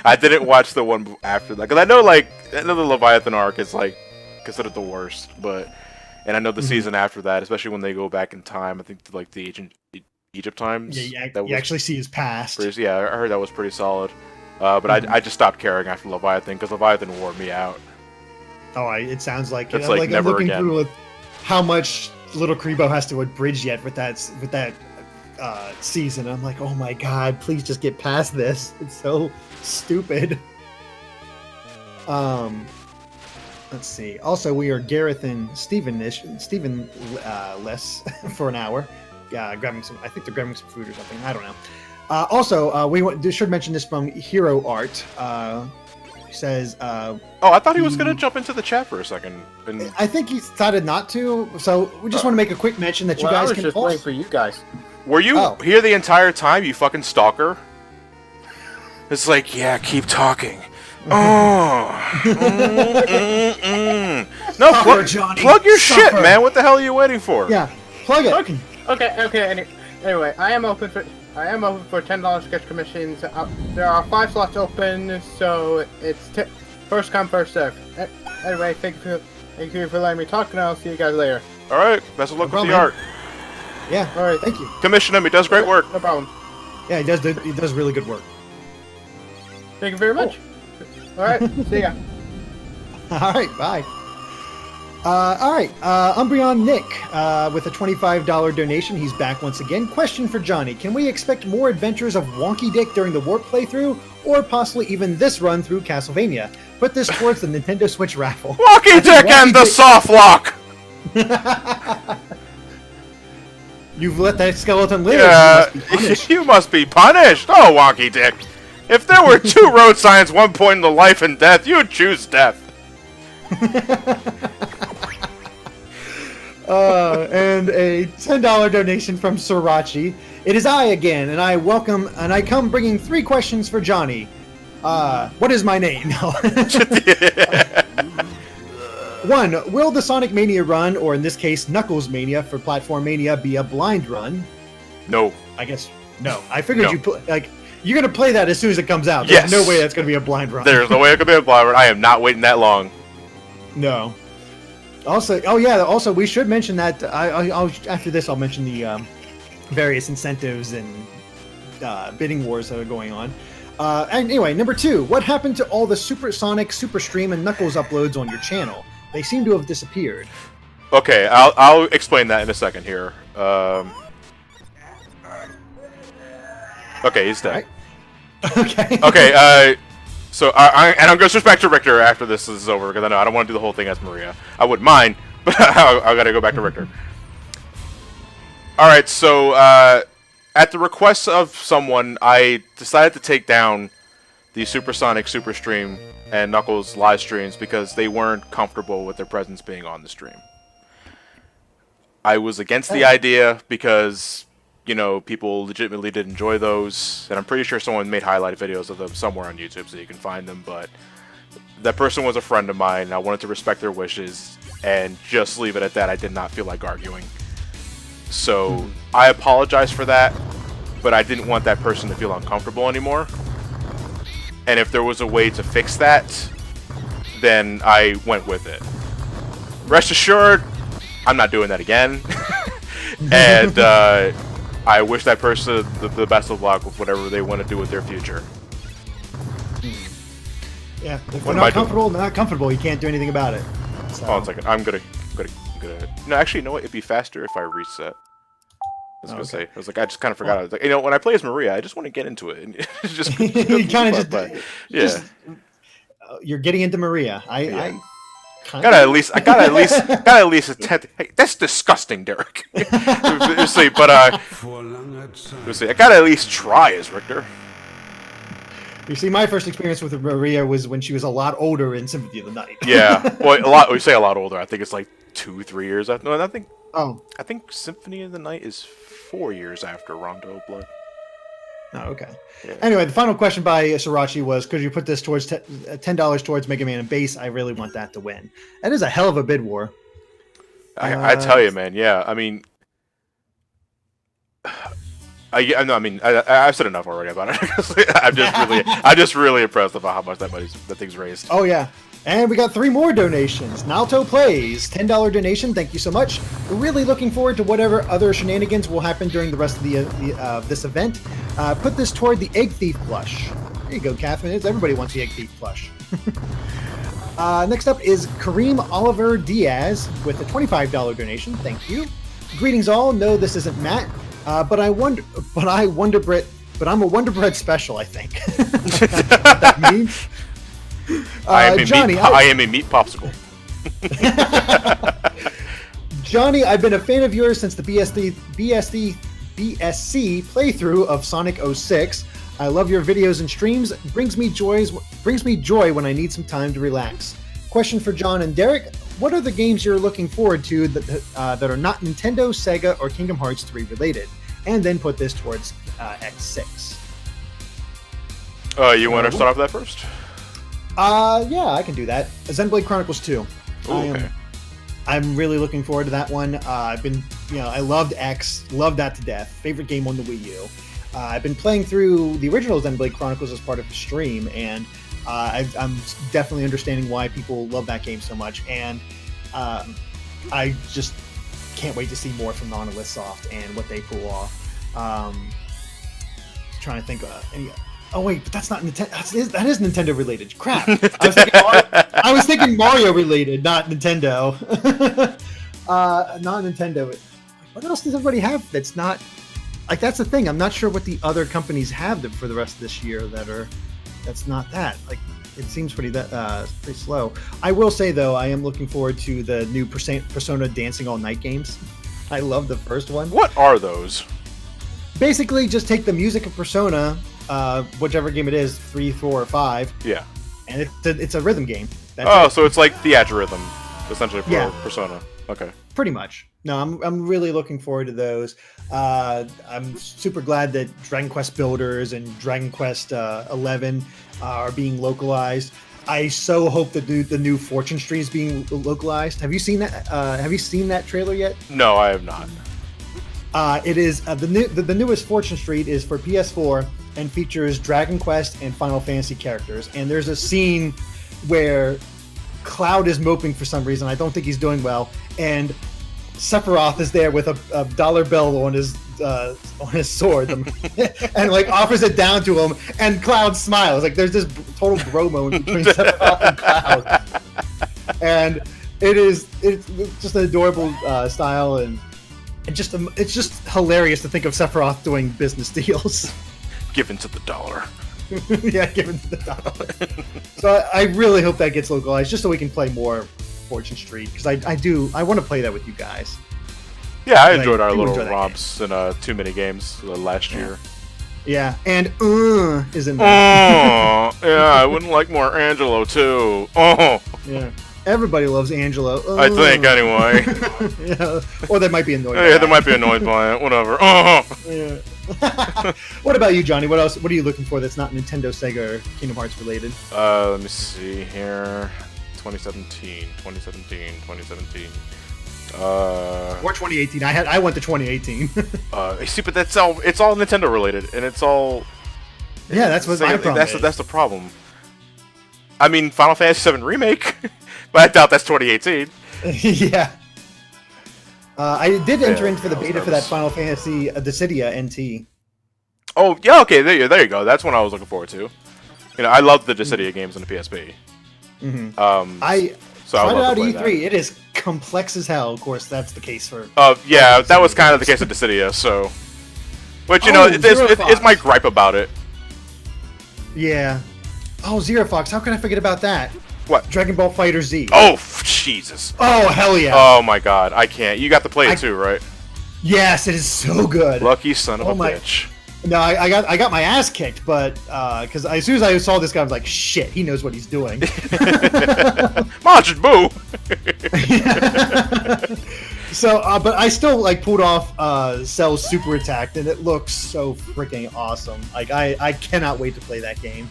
I didn't watch the one after that, because I know the Leviathan arc is considered the worst, and I know the season after that, especially when they go back in time, I think the Egypt times. Yeah, you actually see his past. Yeah, I heard that was pretty solid. But I just stopped caring after Leviathan, because Leviathan wore me out. Oh, it sounds like it's I'm never looking again. Through how much Little Kribo has to abridge yet with that season. I'm like, oh my god, please just get past this. It's so stupid. Let's see. Also, we are Gareth and Steven less for an hour. Grabbing some. I think they're grabbing some food or something. I don't know. Also, we should mention this from Hero Art. He says. I thought he was going to jump into the chat for a second. I think he decided not to. So we just want to make a quick mention that you guys I was can. just waiting for you guys. Were you here the entire time, you fucking stalker? It's like, yeah, keep talking. No, plug your shit, man. What the hell are you waiting for? Yeah, plug it. Okay. Anyway, I am open for $10 sketch commissions. There are 5 slots open, so it's first come, first serve. Anyway, thank you for letting me talk, and I'll see you guys later. All right, best of luck with the art. Yeah. All right. Thank you. Commission him. He does great work. No problem. Yeah, he does really good work. Thank you very much. All right. See ya. All right. Bye. All right. Umbreon Nick with a $25 donation. He's back once again. Question for Johnny: can we expect more adventures of Wonky Dick during the Warp playthrough, or possibly even this run through Castlevania? Put this towards the Nintendo Switch raffle. Wonky Dick and the soft lock. You've let that skeleton live. Yeah, you must be punished. Oh, Wonky Dick. If there were 2 road signs, one pointing to life and death, you'd choose death. And a $10 donation from Srirachi. It is I again, and I come bringing 3 questions for Johnny. What is my name? No. 1. Will the Sonic Mania run, or in this case, Knuckles Mania for Platformania, be a blind run? No. I guess no. I figured you're gonna play that as soon as it comes out. Yes. There's no way that's gonna be a blind run. There's no way it could be a blind run. I am not waiting that long. No. Also, we should mention that I'll after this I'll mention the various incentives and bidding wars that are going on. And anyway, number 2, what happened to all the Super Sonic, Super Stream, and Knuckles uploads on your channel? They seem to have disappeared. Okay, I'll explain that in a second here. Okay, he's dead. Right. Okay. Okay, so I'm going to switch back to Richter after this is over, because I know I don't want to do the whole thing as Maria. I wouldn't mind, but I got to go back to Richter. Alright, so at the request of someone, I decided to take down the Supersonic, Superstream, and Knuckles live streams because they weren't comfortable with their presence being on the stream. I was against the idea because, you know, people legitimately did enjoy those, and I'm pretty sure someone made highlight videos of them somewhere on YouTube so you can find them, but that person was a friend of mine, and I wanted to respect their wishes, and just leave it at that. I did not feel like arguing. So, I apologize for that, but I didn't want that person to feel uncomfortable anymore. And if there was a way to fix that, then I went with it. Rest assured, I'm not doing that again. And I wish that person the best of luck with whatever they want to do with their future. Yeah, if they're not comfortable, they're not comfortable. You can't do anything about it. So. Hold on a second. I'm gonna. No, actually, you know what? It'd be faster if I reset. I was gonna say. I was like, I just kind of forgot. I was like, you know, when I play as Maria, I just want to get into it. And just you kind of just. You're getting into Maria. I gotta at least attempt. Hey, that's disgusting, Derek. Seriously, but I gotta at least try as Richter. You see, my first experience with Maria was when she was a lot older in Symphony of the Night. Yeah, well, a lot. We say a lot older. I think it's like 2-3 years after. No, I think. Oh. I think Symphony of the Night is 4 years after Rondo Blood. Oh, okay. Yeah. Anyway, the final question by Srirachi was, could you put this towards $10 towards Mega Man and base? I really want that to win. That is a hell of a bid war. I tell you, man. Yeah, I mean, I've said enough already about it. I'm just really impressed about how much that thing's raised. Oh yeah, and we got 3 more donations. Nalto Plays, $10 donation. Thank you so much. We're really looking forward to whatever other shenanigans will happen during the rest of this event. Put this toward the Egg Thief plush. There you go, Catherine. Everybody wants the Egg Thief plush. Next up is Kareem Oliver Diaz with a $25 donation. Thank you. Greetings all. No, this isn't Matt. But I'm a Wonder Bread special, I think. What that means? Johnny, I am a meat popsicle. Johnny, I've been a fan of yours since the BSC playthrough of Sonic 06. I love your videos and streams. Brings me joy when I need some time to relax. Question for John and Derek: what are the games you're looking forward to that are not Nintendo, Sega, or Kingdom Hearts 3 related? And then put this towards X6. You want to start off with that first? Yeah, I can do that. Xenoblade Chronicles 2. Ooh, okay. I'm really looking forward to that one. I loved X, loved that to death. Favorite game on the Wii U. I've been playing through the original Xenoblade Chronicles as part of the stream, and I'm definitely understanding why people love that game so much. And I just can't wait to see more from Monolith Soft and what they pull off. Trying to think of any. Oh wait, but that's not Nintendo. That is Nintendo related. Crap. I was thinking Mario related, not Nintendo. Not Nintendo. What else does everybody have that's not? Like, that's the thing. I'm not sure what the other companies have for the rest of this year that's not that. Like, it seems pretty slow. I will say though, I am looking forward to the new Persona Dancing All Night games. I love the first one. What are those? Basically, just take the music of Persona, whichever game it is, 3, 4, or 5. Yeah. And it's a rhythm game. So it's like Theatrhythm, essentially for Persona. Okay. Pretty much. No, I'm really looking forward to those. I'm super glad that Dragon Quest Builders and Dragon Quest 11 are being localized. I so hope that the new Fortune Street is being localized. Have you seen that? Have you seen that trailer yet? No, I have not. It is the newest Fortune Street is for PS4 and features Dragon Quest and Final Fantasy characters. And there's a scene where Cloud is moping for some reason. I don't think he's doing well, and Sephiroth is there with a dollar bill on his sword and like offers it down to him, and Cloud smiles. Like, there's this total bro moment between Sephiroth and Cloud, and it's just an adorable style, and it's just hilarious to think of Sephiroth doing business deals. Given to the dollar. Yeah, given to the dollar. So I really hope that gets localized, just so we can play more Fortune Street, because I want to play that with you guys. Yeah, I enjoyed our little romps and too many games last year. Yeah, and is in there. Oh, yeah, I wouldn't like more Angelo too. Oh, yeah. Everybody loves Angelo. I think, anyway. Yeah. Or they might be annoyed. Yeah, they might be annoyed by it. Whatever. Yeah. What about you, Johnny? What else? What are you looking for that's not Nintendo, Sega, or Kingdom Hearts related? Let me see here. 2017. Or 2018. I went to 2018. See, but it's all Nintendo related, and it's all. Yeah, that's what my problem is. That's the problem. I mean, Final Fantasy VII Remake, but I doubt that's 2018. Yeah. I did enter into the beta for that Final Fantasy Dissidia NT. Oh yeah, okay, there you go. That's one I was looking forward to. You know, I love the Dissidia games on the PSP. I So tried it out at E3. E3. It is complex as hell. Of course, that's the case for. Yeah, that was kind of the case of Dissidia. So, but you know, it's my gripe about it. Yeah. Oh, Zero Fox. How can I forget about that? What? Dragon Ball Fighter Z. Oh, Jesus. Oh, hell yeah. Oh my God, I can't. You got to play it too, right? Yes, it is so good. Lucky son of a bitch. No, I got my ass kicked, but because as soon as I saw this guy, I was like, shit, he knows what he's doing. Majin Buu. So, but I still like pulled off Cell's super attack, and it looks so freaking awesome. Like I cannot wait to play that game.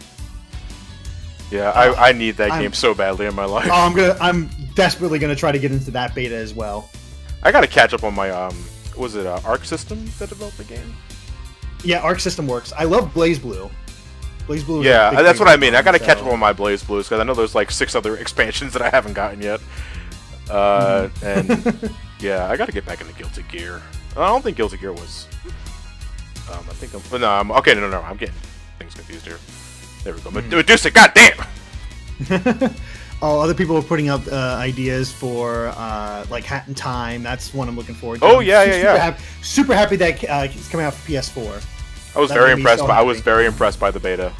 Yeah, I need that game so badly in my life. Oh, I'm desperately gonna try to get into that beta as well. I gotta catch up on my was it Arc System that developed the game? Yeah, Arc System works. I love Blaze Blue. Blaze Blue. Yeah, that's what I mean. I gotta catch up on my Blaze Blues because I know there's like 6 other expansions that I haven't gotten yet. And yeah, I gotta get back into Guilty Gear. I don't think Guilty Gear was. I think I'm. Okay, no, I'm getting things confused here. There we go. Medusa, goddamn! Oh, other people are putting up ideas for like Hat in Time. That's one I'm looking forward to. Oh yeah. Super happy that it's coming out for PS4. I was very impressed. I was very impressed by the beta.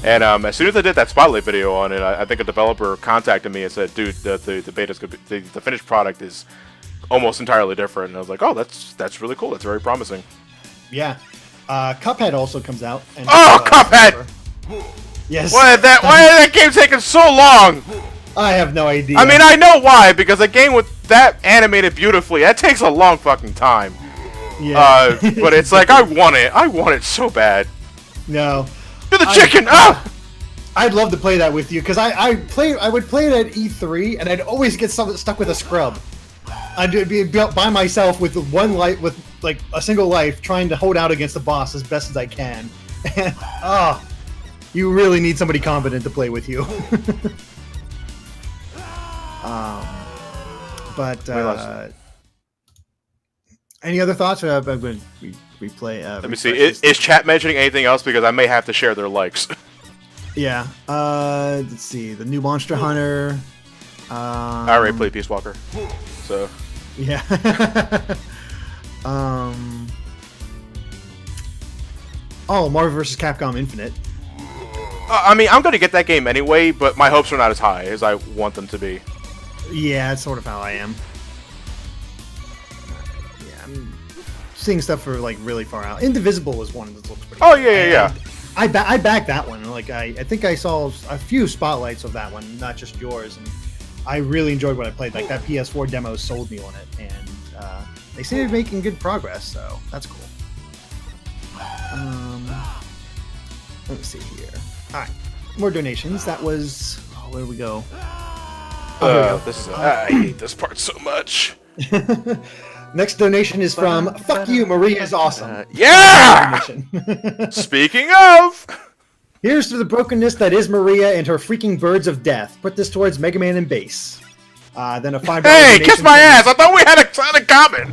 And as soon as I did that spotlight video on it, I think a developer contacted me and said, "Dude, the beta's good. The finished product is almost entirely different." And I was like, "Oh, that's really cool. That's very promising." Yeah. Cuphead also comes out. And, Cuphead! Yes. Why did that game taking so long? I have no idea. I mean, I know why, because a game with that animated beautifully, that takes a long fucking time. Yeah. But it's like, I want it so bad. No. Do the chicken! I'd love to play that with you, because I would play it at E3, and I'd always get stuck with a scrub. I'd be by myself with one life, with like a single life, trying to hold out against the boss as best as I can. And, you really need somebody competent to play with you. Any other thoughts? I'm going to replay. Let me see. Is chat mentioning anything else? Because I may have to share their likes. Yeah. Let's see. The new Monster Hunter. I already played Peace Walker. So. Yeah. Oh, Marvel vs. Capcom Infinite. I mean, I'm going to get that game anyway, but my hopes are not as high as I want them to be. Yeah, that's sort of how I am. Yeah, I'm seeing stuff for like really far out. Indivisible was one that looks pretty. Oh yeah. I backed that one. Like I think I saw a few spotlights of that one, not just yours, and I really enjoyed what I played. Like that PS4 demo sold me on it, and they seem to be making good progress, so that's cool. Let me see here. All right, more donations. That was where do we go? I hate this part so much. Next donation is from Fuck You, Maria's Awesome. Yeah! Speaking of! Here's to the brokenness that is Maria and her freaking birds of death. Put this towards Mega Man and bass. Then a $5 Hey, kiss my ass! I thought we had a ton of common!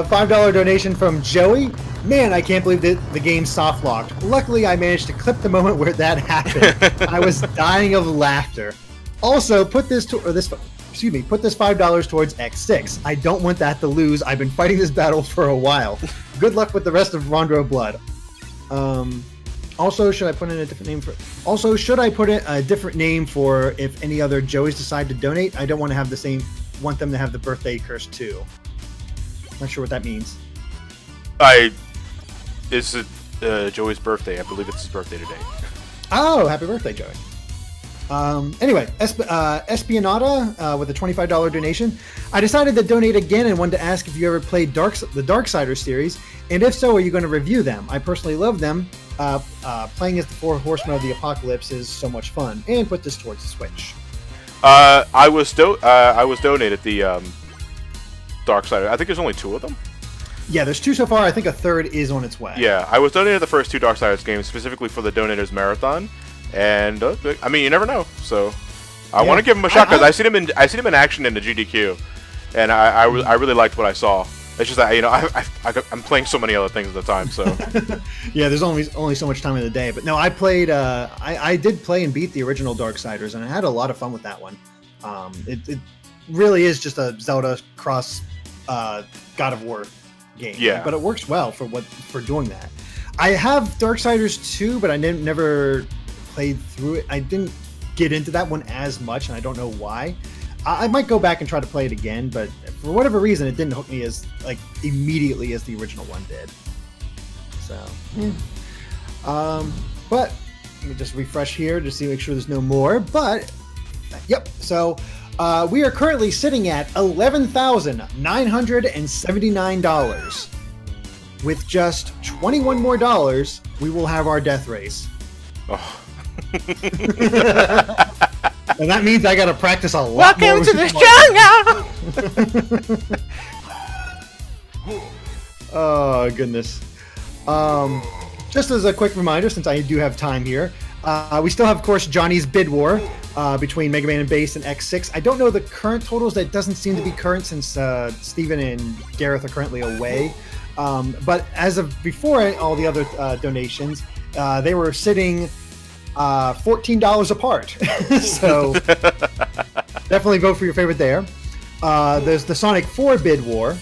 $5 donation from Joey. Man, I can't believe that the game soft locked. Luckily, I managed to clip the moment where that happened. I was dying of laughter. Also, put this $5 towards X6. I don't want that to lose. I've been fighting this battle for a while. Good luck with the rest of Rondo Blood. Also, should I put in a different name for? Also, should I put in a different name for if any other Joeys decide to donate? I don't want to have the same. Want them to have the birthday curse too. Not sure what that means. It's Joey's birthday. I believe it's his birthday today. Oh, happy birthday, Joey. Anyway, Espionata with a $25 donation. I decided to donate again and wanted to ask if you ever played the Darksiders series, and if so, are you going to review them? I personally love them. Playing as the Four Horsemen of the Apocalypse is so much fun, and put this towards the Switch. I was donated the Darksiders. I think there's only 2 of them. Yeah, there's 2 so far. I think a 3rd is on its way. Yeah, I was donated the first 2 Darksiders games specifically for the Donators Marathon, and I mean, you never know. So I want to give him a shot because I seen him in action in the GDQ, and I really liked what I saw. It's just that I'm playing so many other things at the time. So yeah, there's only so much time in the day. But no, I played. I did play and beat the original Darksiders, and I had a lot of fun with that one. It really is just a Zelda cross God of War game. Yeah, but it works well for doing that. I have Darksiders 2, but I never played through it. I didn't get into that one as much, and I don't know why. I might go back and try to play it again, but for whatever reason, it didn't hook me as immediately as the original one did. So, but let me just refresh here to make sure there's no more. But yep. So we are currently sitting at $11,979. With just $21 more, we will have our death race. Oh. And that means I got to practice a lot more. Welcome to the jungle! Oh, goodness. Just as a quick reminder, since I do have time here, we still have, of course, Johnny's bid war between Mega Man and Base and X6. I don't know the current totals. That doesn't seem to be current since Steven and Gareth are currently away. But as of before all the other donations, they were sitting $14 apart. So definitely vote for your favorite there. There's the Sonic 4 bid war,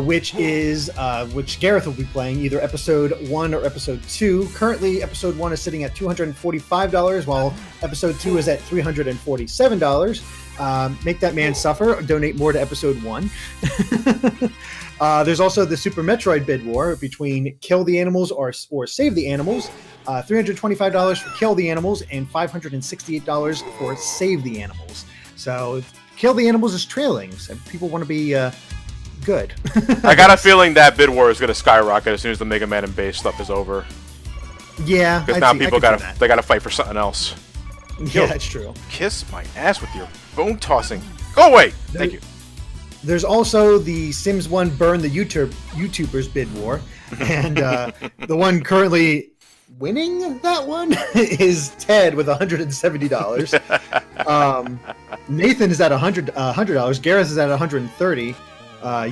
which Gareth will be playing either episode 1 or episode 2. Currently, episode 1 is sitting at $245, while episode 2 is at $347. Make that man suffer. Donate more to episode 1. There's also the Super Metroid bid war between Kill the Animals or Save the Animals. $325 for Kill the Animals and $568 for Save the Animals. So Kill the Animals is trailing. So people want to be good. I got a feeling that bid war is going to skyrocket as soon as the Mega Man and Base stuff is over. Yeah, because now people gotta fight for something else. Yeah, that's true. Kiss my ass with your bone tossing. Go away. Thank you. There's also the Sims 1 Burn the YouTubers bid war, and the one currently winning that one is Ted with $170. Nathan is at $100. Gareth is at $130.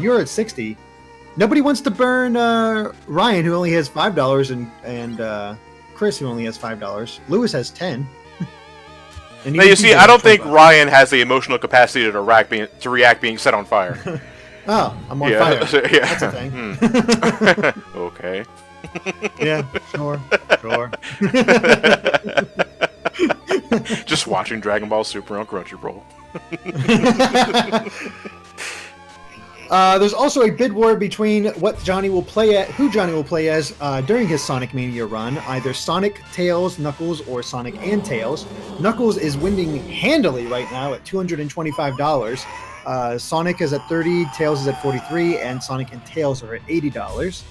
You're at $60. Nobody wants to burn Ryan, who only has $5, and Chris, who only has $5. Lewis has $10. Now you see, I don't think Ryan has the emotional capacity to react being set on fire. Oh, I'm on fire. Yeah. That's a thing. Okay. Yeah, sure. Just watching Dragon Ball Super on Crunchyroll. There's also a bid war between who Johnny will play as during his Sonic Mania run, either Sonic, Tails, Knuckles, or Sonic and Tails. Knuckles is winning handily right now at $225. Sonic is at $30, Tails is at $43, and Sonic and Tails are at $80.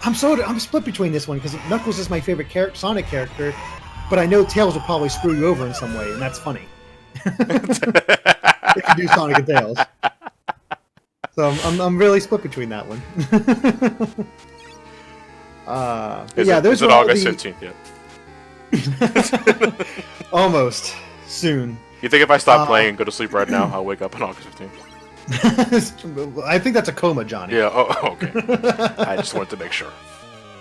I'm split between this one because Knuckles is my favorite Sonic character, but I know Tails will probably screw you over in some way, and that's funny. If you do Sonic and Tails. So I'm really split between that one. Is it August 15th yet? Almost. Soon. You think if I stop playing and go to sleep right now, I'll wake up on August 15th? I think that's a coma, Johnny. Yeah, okay. I just wanted to make sure.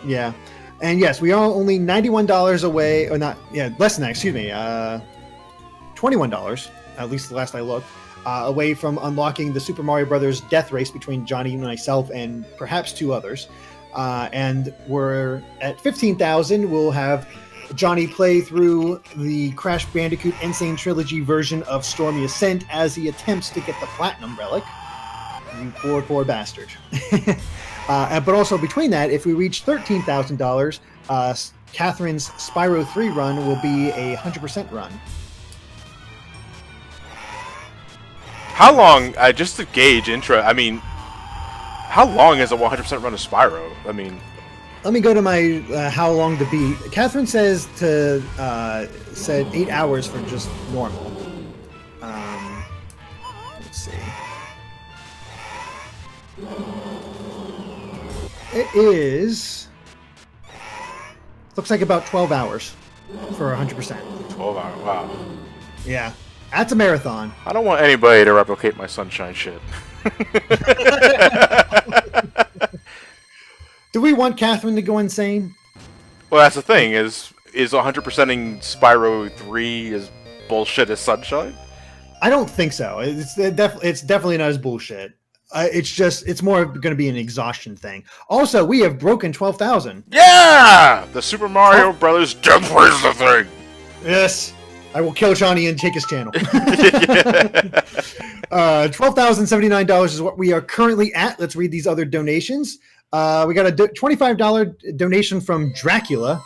Yeah. And yes, we are only $91 away, or not, yeah, less than that, excuse me, $21, at least the last I looked, away from unlocking the Super Mario Brothers death race between Johnny and myself and perhaps 2 others. And we're at 15,000. We'll have Johnny play through the Crash Bandicoot Insane Trilogy version of Stormy Ascent as he attempts to get the Platinum Relic. You poor bastard. But also between that, if we reach $13,000, Catherine's Spyro 3 run will be a 100% run. How long? Just to gauge intro. I mean, how long is a 100% run of Spyro? I mean, let me go to my how long to beat. Catherine says said 8 hours for just normal. Let's see. It is. Looks like about 12 hours for 100%. 12 hours. Wow. Yeah, that's a marathon. I don't want anybody to replicate my Sunshine shit. Do we want Catherine to go insane? Well, that's the thing. Is 100%ing Spyro 3 as bullshit as Sunshine? I don't think so. It's definitely not as bullshit. It's more going to be an exhaustion thing. Also, we have broken 12,000. Yeah! The Super Mario Brothers jump is the thing. Yes. I will kill Johnny and take his channel. $12,079 is what we are currently at. Let's read these other donations. We got a $25 donation from Dracula,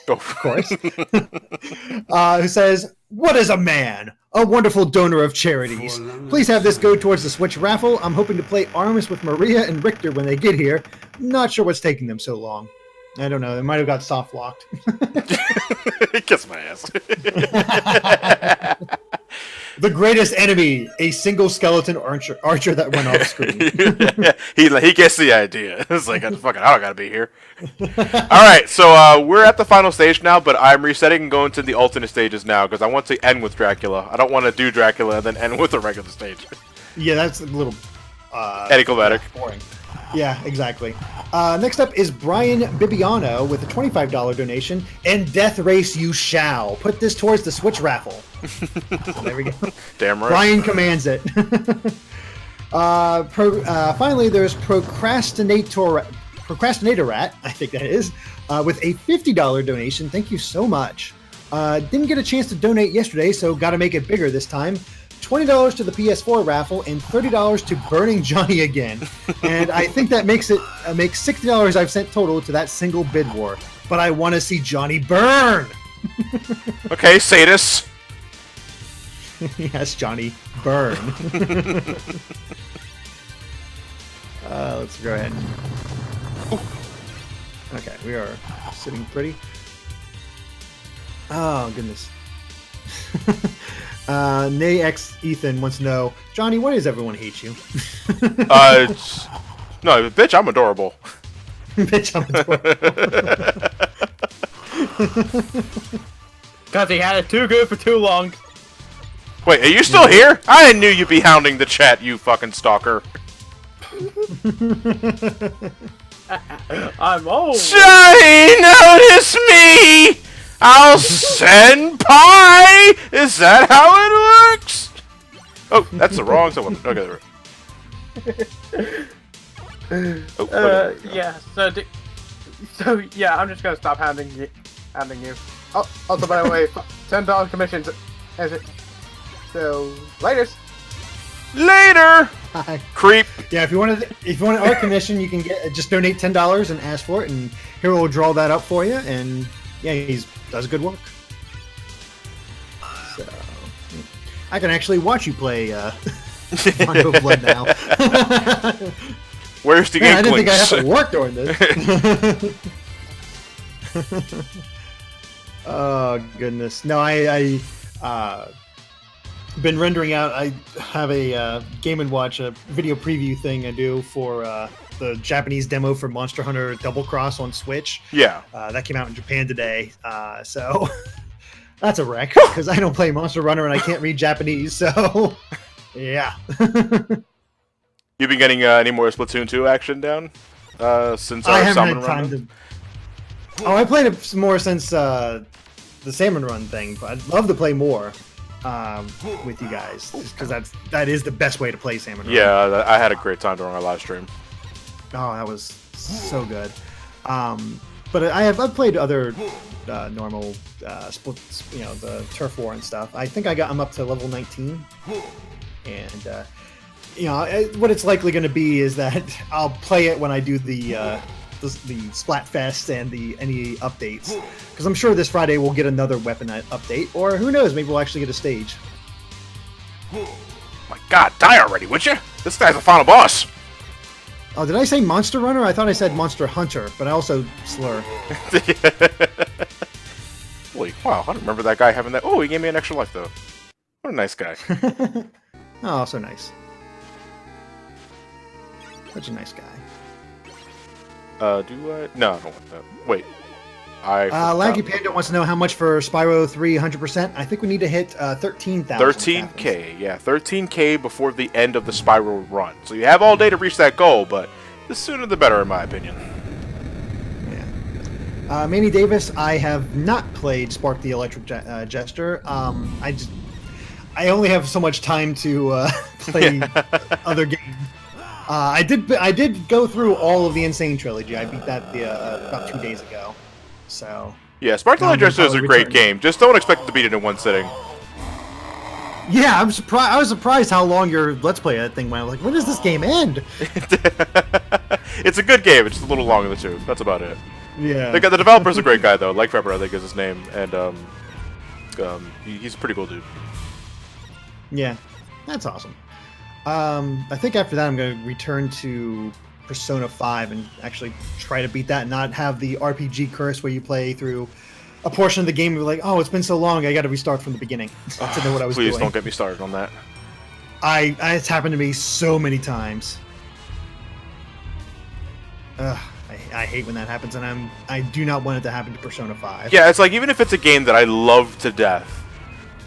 of course, who says, "What is a man? A wonderful donor of charities. Please have this go towards the Switch raffle. I'm hoping to play ARMS with Maria and Richter when they get here. Not sure what's taking them so long. I don't know. They might have got soft locked." Kiss my ass. The greatest enemy, a single skeleton archer that went off screen. he gets the idea. It's like, fucking, I don't gotta be here. Alright, so we're at the final stage now, but I'm resetting and going to the alternate stages now, because I want to end with Dracula. I don't want to do Dracula and then end with a regular stage. Yeah, that's a little... anticlimactic. Boring. Yeah, exactly. Next up is Brian Bibiano with a $25 donation. And Death Race you shall. Put this towards the Switch raffle. There we go. Damn right. Brian commands it. Finally, there's Procrastinator Rat, I think that is, with a $50 donation. Thank you so much. Didn't get a chance to donate yesterday, so got to make it bigger this time. $20 to the PS4 raffle and $30 to Burning Johnny again. And I think that makes $60 I've sent total to that single bid war. But I want to see Johnny burn! Okay, Sadus. Yes, Johnny, burn. Let's go ahead. Okay, we are sitting pretty. Oh, goodness. Nay X Ethan wants to know, Johnny, why does everyone hate you? No, bitch, I'm adorable. Bitch, I'm adorable. Because he had it too good for too long. Wait, are you still here? I knew you'd be hounding the chat, you fucking stalker. I'm old. Johnny, notice me! I'll send pie! Is that how it works? Oh, that's the wrong someone. Okay, yeah. So yeah, I'm just gonna stop hounding you. Oh, also, by the way, $10 commissions. So later. Hi. Creep. Yeah, if you want our commission, you can just donate $10 and ask for it, and Hero will draw that up for you. And yeah, he does good work. So I can actually watch you play Rondo Blood now. Where's the Man, I didn't think I inklings? have to work during this. Oh goodness! No, I been rendering out. I have a Game & Watch, a video preview thing I do for the Japanese demo for Monster Hunter Double Cross on Switch. Yeah. That came out in Japan today. So that's a wreck because I don't play Monster Runner and I can't read Japanese. So yeah. You been getting any more Splatoon 2 action down since I our haven't Salmon had time Run? to. Oh, I played it some more since the Salmon Run thing, but I'd love to play more with you guys because that is the best way to play Salmon Run. Yeah, I had a great time during our live stream. Oh, that was so good. But I've played other normal the Turf War and stuff. I think I'm up to level 19, and what it's likely going to be is that I'll play it when I do the Splatfest and any updates, because I'm sure this Friday we'll get another weapon update, or who knows, maybe we'll actually get a stage. My God, die already, would you? This guy's the final boss. Oh, did I say Monster Runner? I thought I said Monster Hunter, but I also slur. Holy, wow, I don't remember that guy having that. Oh, he gave me an extra life, though. What a nice guy. Oh, so nice. Such a nice guy. Do I? No, I don't want that. Wait. Laggy Panda wants to know how much for Spyro 3 100%. I think we need to hit 13,000. 13K, yeah. 13K before the end of the Spyro run. So you have all day to reach that goal, but the sooner the better, in my opinion. Yeah. Manny Davis, I have not played Spark the Electric Jester. I only have so much time to play other games. I did go through all of the Insane Trilogy. I beat that about 2 days ago. So yeah, Spark the Electric Jester is a great game. Just don't expect to beat it in one sitting. Yeah, I'm surprised. I was surprised how long your Let's Play that thing went. I was like, when does this game end? It's a good game. It's just a little long in the tooth. That's about it. Yeah. The developer's a great guy though. Like Pepper, I think is his name, and he's a pretty cool dude. Yeah, that's awesome. I think after that I'm going to return to Persona 5 and actually try to beat that and not have the RPG curse where you play through a portion of the game and you're like, oh, it's been so long, I got to restart from the beginning to know what I was doing. Please don't get me started on that. It's happened to me so many times. I hate when that happens, and I do not want it to happen to Persona 5. Yeah, it's like, even if it's a game that I love to death,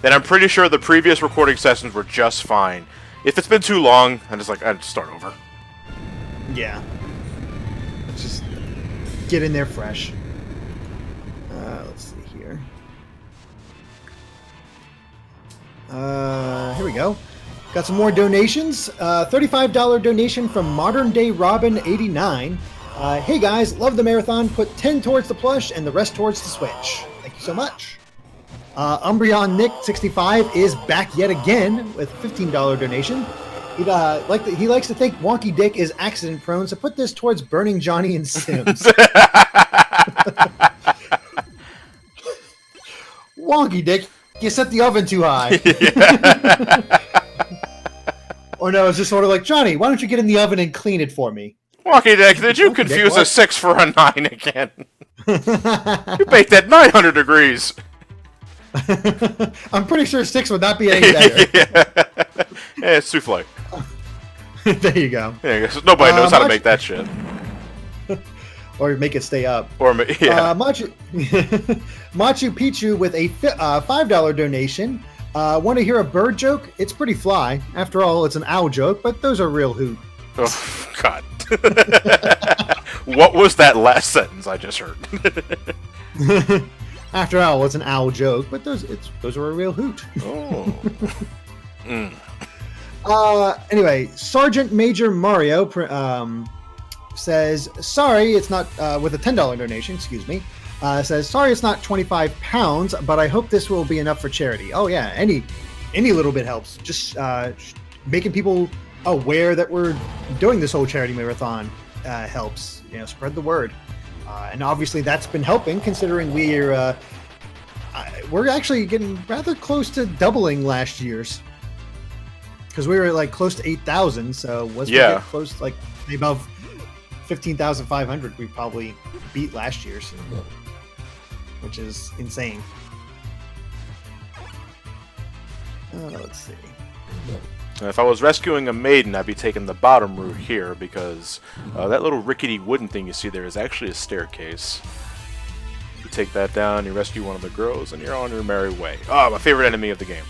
then I'm pretty sure the previous recording sessions were just fine. If it's been too long, I'd start over. Yeah. Let's just get in there fresh. Let's see here. Here we go. Got some more donations. $35 donation from Modern Day Robin 89. Hey guys, love the marathon. Put 10 towards the plush and the rest towards the Switch. Thank you so much. Umbreon Nick 65 is back yet again with a $15 donation. He likes to think Wonky Dick is accident prone, so put this towards burning Johnny and Sims. Wonky Dick, you set the oven too high. Or no, it's just sort of like, Johnny, why don't you get in the oven and clean it for me? Wonky Dick, did you confuse a 6 for a 9 again? You baked at 900 degrees. I'm pretty sure 6 would not be any better. Yeah, it's souffle. There you go. Yeah, nobody knows how to make that shit. Or make it stay up. Or yeah. Machu Picchu with a $5 donation. Want to hear a bird joke? It's pretty fly. After all, it's an owl joke, but those are real hoot. Oh, God. What was that last sentence I just heard? After all, it's an owl joke, but those are a real hoot. Oh. Anyway, Sergeant Major Mario says, sorry, it's not, with a $10 donation, excuse me, says, sorry, it's not 25 pounds, but I hope this will be enough for charity. Oh yeah, any little bit helps. Just making people aware that we're doing this whole charity marathon helps. Spread the word. And obviously that's been helping, considering we're actually getting rather close to doubling last year's. Because we were like close to 8,000, so once we get close, like above 15,500, we probably beat last year's, which is insane. Let's see. If I was rescuing a maiden, I'd be taking the bottom route here, because that little rickety wooden thing you see there is actually a staircase. You take that down, you rescue one of the girls, and you're on your merry way. Oh, my favorite enemy of the game.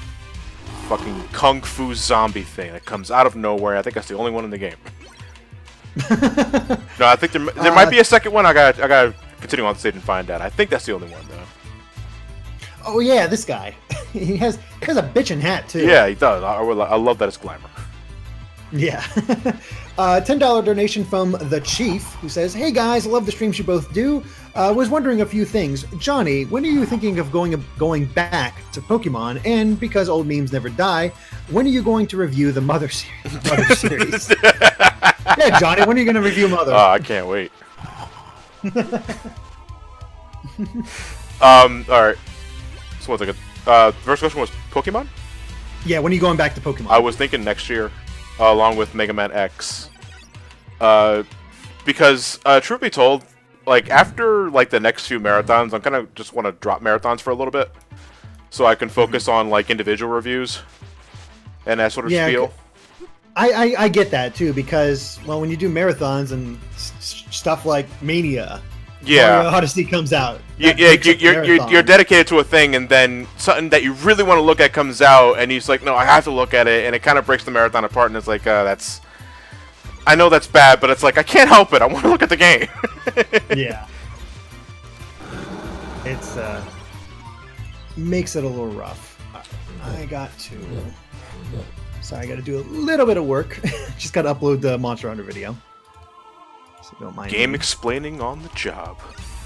Fucking kung fu zombie thing that comes out of nowhere. I think that's the only one in the game. No, I think there might be a second one. I gotta continue on the stage and find out. I think that's the only one, though. Oh yeah, this guy. he has a bitchin' hat too. Yeah, he does. I love that it's glamour. Yeah. $10 donation from The Chief, who says, "Hey guys, love the streams you both do. Was wondering a few things. Johnny, when are you thinking of going back to Pokemon? And because old memes never die, when are you going to review the Mother series? Yeah, Johnny, when are you going to review Mother? Oh, I can't wait. All right. So one second. First question was Pokemon? Yeah, when are you going back to Pokemon? I was thinking next year, along with Mega Man X. Because truth be told, like after like the next few marathons, I'm gonna just want to drop marathons for a little bit, so I can focus on like individual reviews and that sort of spiel. I get that too, because well, when you do marathons and stuff like Mania, Mario Odyssey comes out. You're dedicated to a thing, and then something that you really want to look at comes out, and he's like, "No, I have to look at it," and it kind of breaks the marathon apart. And it's like, that's. I know that's bad, but it's like I can't help it. I want to look at the game. Yeah. It's makes it a little rough. I got to. Sorry, I got to do a little bit of work. Just got to upload the Monster Hunter video. So don't mind. Game explaining on the job.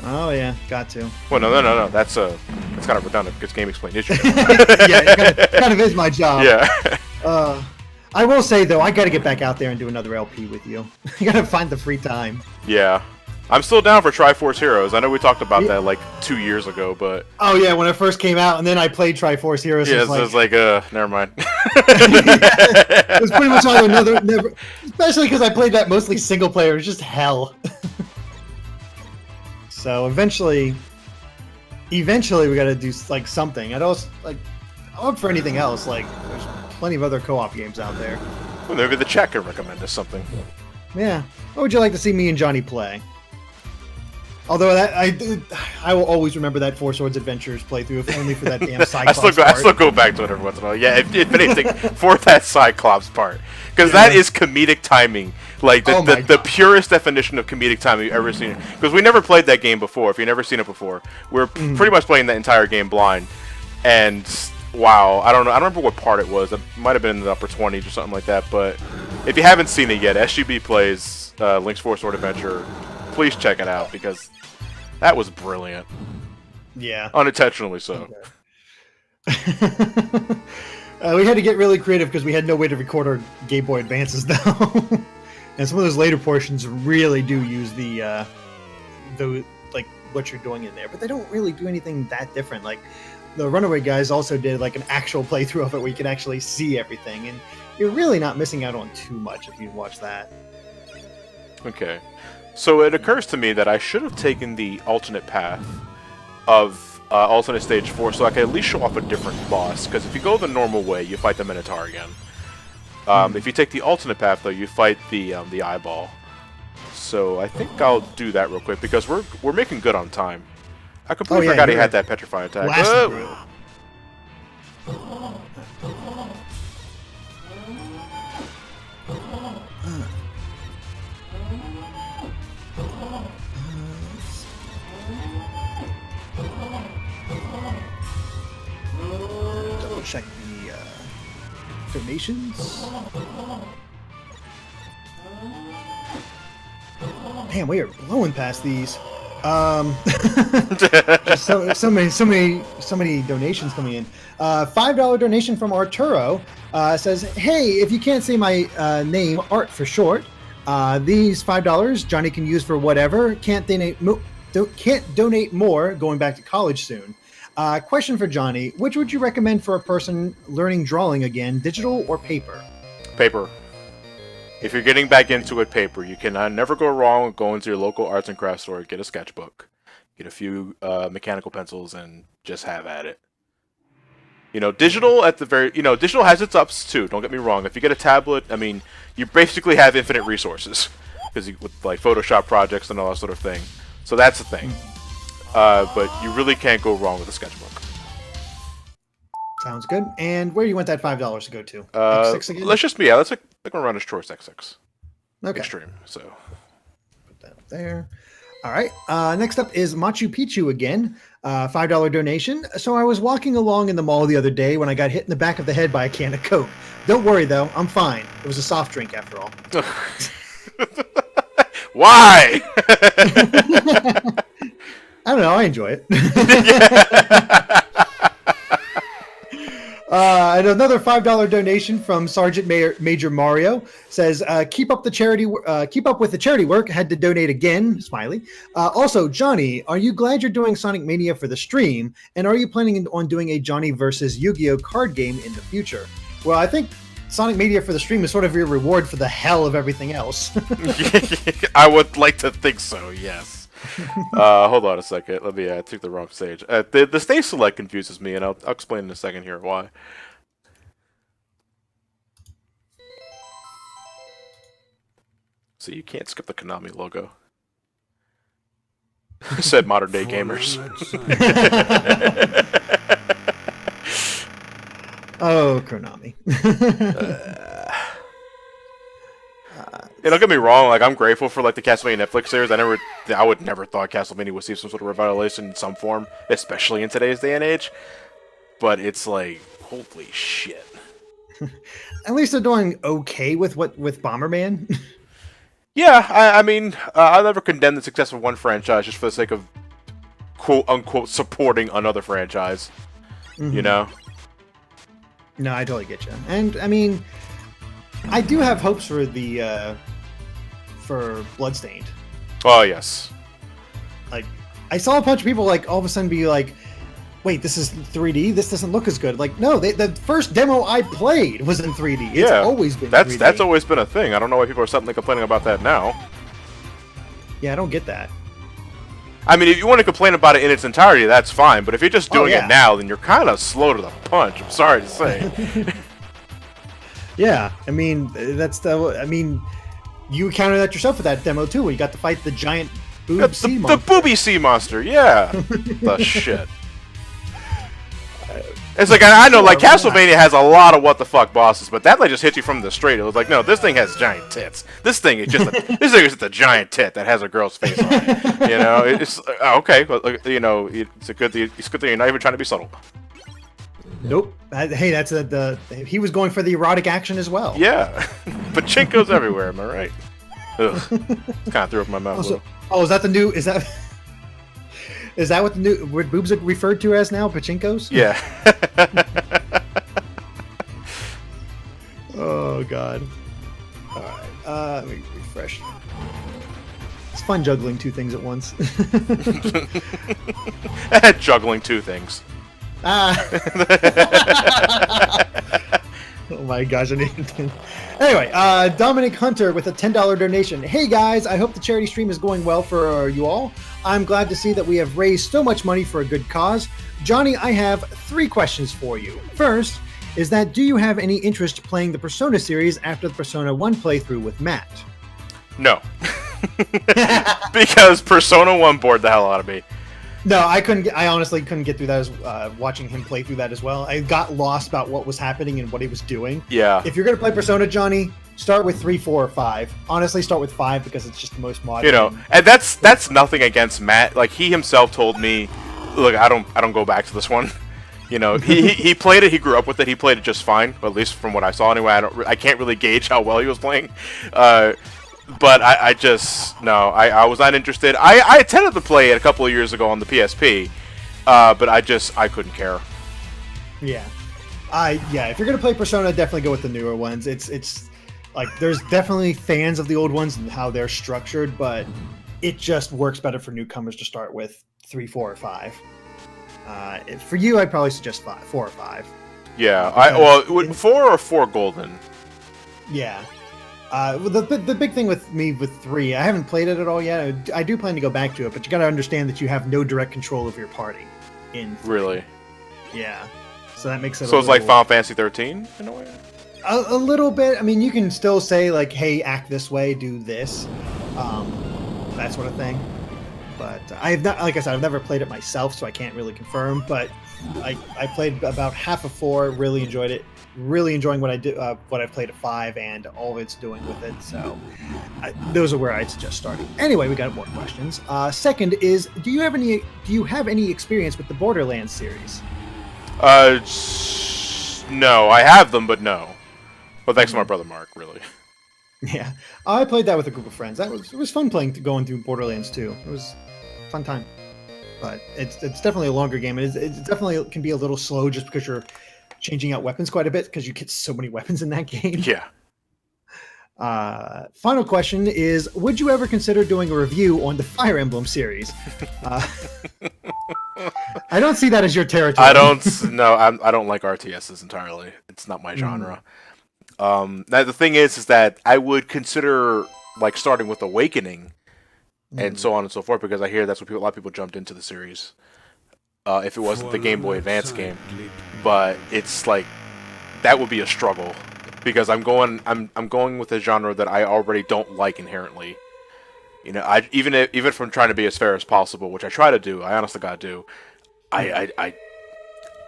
Oh yeah, got to. Well, no. That's kind of redundant because game explain is your job. Yeah, it kind of is my job. Yeah. I will say though, I got to get back out there and do another LP with you. I got to find the free time. Yeah. I'm still down for Triforce Heroes. I know we talked about that like 2 years ago, but... Oh yeah, when it first came out, and then I played Triforce Heroes. Yeah, it was like, never mind. It was pretty much either never... Especially because I played that mostly single player. It was just hell. So eventually we got to do like something. I'd also like... I'm up for anything else. Like, there's plenty of other co-op games out there. Well, maybe the chat can recommend us something. Yeah. What would you like to see me and Johnny play? Although that I will always remember that Four Swords Adventures playthrough, if only for that damn Cyclops I still go back to it every once in a while. Yeah, if anything, for that Cyclops part, because that is comedic timing, like the purest definition of comedic timing you've ever seen. Because we never played that game before. If you've never seen it before, we're pretty much playing that entire game blind, and wow, I don't know. I don't remember what part it was. It might have been in the upper 20s or something like that. But if you haven't seen it yet, SGB plays Link's Four Sword Adventure. Please check it out because that was brilliant. Yeah. Unintentionally so. Okay. We had to get really creative because we had no way to record our Game Boy Advances though. And some of those later portions really do use the like what you're doing in there, but they don't really do anything that different. Like the Runaway guys also did like an actual playthrough of it where you can actually see everything, and you're really not missing out on too much if you watch that. Okay. So it occurs to me that I should have taken the alternate path of alternate stage 4 so I could at least show off a different boss, because if you go the normal way, you fight the Minotaur again. If you take the alternate path, though, you fight the eyeball. So I think I'll do that real quick, because we're making good on time. I completely forgot he had that petrify attack. Double check the donations. Man, we are blowing past these. Just so many donations coming in. $5 donation from Arturo says, "Hey, if you can't say my name, Art for short, these $5 Johnny can use for whatever. Can't donate more. Going back to college soon. Question for Johnny: which would you recommend for a person learning drawing again, digital or paper?" Paper. If you're getting back into it, paper. You can never go wrong with going to your local arts and crafts store, get a sketchbook, get a few mechanical pencils, and just have at it. You know, digital at the very, digital has its ups too. Don't get me wrong. If you get a tablet, I mean, you basically have infinite resources because with like Photoshop projects and all that sort of thing. So that's the thing. But you really can't go wrong with a sketchbook. Sounds good. And where do you want that $5 to go to? X6 again? Let's like run as choice X6. Okay. Extreme. So put that up there. All right. Next up is Machu Picchu again. $5 donation. So I was walking along in the mall the other day when I got hit in the back of the head by a can of Coke. Don't worry though, I'm fine. It was a soft drink after all. Why? I don't know. I enjoy it. And another $5 donation from Sergeant Major Mario says, "Keep up with the charity work. Had to donate again." Smiley. Also, Johnny, are you glad you're doing Sonic Mania for the stream? And are you planning on doing a Johnny versus Yu-Gi-Oh card game in the future? Well, I think Sonic Mania for the stream is sort of your reward for the hell of everything else. I would like to think so. Yes. Hold on a second. Let me. I took the wrong stage. The stage select confuses me, and I'll explain in a second here why. So you can't skip the Konami logo. Said modern day gamers. Oh, Konami. Don't get me wrong, like I'm grateful for like the Castlevania Netflix series. I would never thought Castlevania would see some sort of revitalization in some form, especially in today's day and age. But it's like, holy shit. At least they're doing okay with Bomberman. Yeah, I mean, I'll never condemn the success of one franchise just for the sake of quote unquote supporting another franchise. You know? No, I totally get you. And I mean, I do have hopes for the for Bloodstained. Oh yes. Like, I saw a bunch of people like all of a sudden be like, "Wait, this is 3D. This doesn't look as good." Like, no, the first demo I played was in 3D. It's always been 3D. That's always been a thing. I don't know why people are suddenly complaining about that now. Yeah, I don't get that. I mean, if you want to complain about it in its entirety, that's fine. But if you're just doing it now, then you're kind of slow to the punch. I'm sorry to say. Yeah, I mean, you counted that yourself with that demo too, where you got to fight the giant sea monster. The booby sea monster, yeah. The shit. It's like, I know, like, Castlevania has a lot of what the fuck bosses, but that like just hits you from the straight. It was like, no, this thing has giant tits. This thing is just a giant tit that has a girl's face on it. You know, it's okay. But, you know, it's a good thing you're not even trying to be subtle. Nope. Hey, that's he was going for the erotic action as well. Yeah, pachinkos everywhere. Am I right? Ugh. Kind of threw up my mouth. Is that the new? Is that what the new boobs are referred to as now? Pachinkos? Yeah. Oh god. All right. Let me refresh. It's fun juggling two things at once. Juggling two things. Oh my gosh, I need to... Anyway, Dominic Hunter with a $10 donation. Hey guys, I hope the charity stream is going well for you all. I'm glad to see that we have raised so much money for a good cause. Johnny, I have 3 questions for you. First, is that do you have any interest playing the Persona series after the Persona 1 playthrough with Matt? No. Because Persona 1 bored the hell out of me. No, I honestly couldn't get through that as watching him play through that as well. I got lost about what was happening and what he was doing. Yeah. If you're gonna play Persona, Johnny, start with 3, 4, or 5. Honestly, start with 5 because it's just the most modern. You know, and that's nothing against Matt. Like he himself told me, look, I don't go back to this one. You know, he played it. He grew up with it. He played it just fine, at least from what I saw. Anyway, I can't really gauge how well he was playing. But I just, no, I was not interested. I attempted to play it a couple of years ago on the PSP, but I couldn't care. Yeah. If you're going to play Persona, definitely go with the newer ones. It's like, there's definitely fans of the old ones and how they're structured, but it just works better for newcomers to start with 3, 4, or 5. For you, I'd probably suggest 4 or 5. Yeah, 4 or 4 golden. Yeah. The big thing with me with 3, I haven't played it at all yet. I do plan to go back to it, but you got to understand that you have no direct control of your party in 3. Really? Yeah. So that makes it. So it's like Final Fantasy 13 in a way. A little bit. I mean, you can still say like, "Hey, act this way, do this," that sort of thing. But I have not, like I said, I've never played it myself, so I can't really confirm. But I played about half of 4, really enjoyed it. Really enjoying what I do, what I've played at 5, and all it's doing with it. So those are where I'd suggest starting. Anyway, we got more questions. Second is, do you have any experience with the Borderlands series? No, I have them, but no. Well, thanks to my brother Mark, really. Yeah, I played that with a group of friends. It was fun going through Borderlands 2. It was a fun time. But it's definitely a longer game. It definitely can be a little slow just because you're changing out weapons quite a bit because you get so many weapons in that game. Yeah. Final question is, would you ever consider doing a review on the Fire Emblem series? I don't see that as your territory. I don't like RTSs entirely. It's not my genre. Now the thing is that I would consider like starting with Awakening and so on and so forth, because I hear that's what a lot of people jumped into the series. If it wasn't the Game Boy Advance game, but it's like that would be a struggle because I'm going with a genre that I already don't like inherently. You know, even from trying to be as fair as possible, which I try to do, I honestly gotta do. It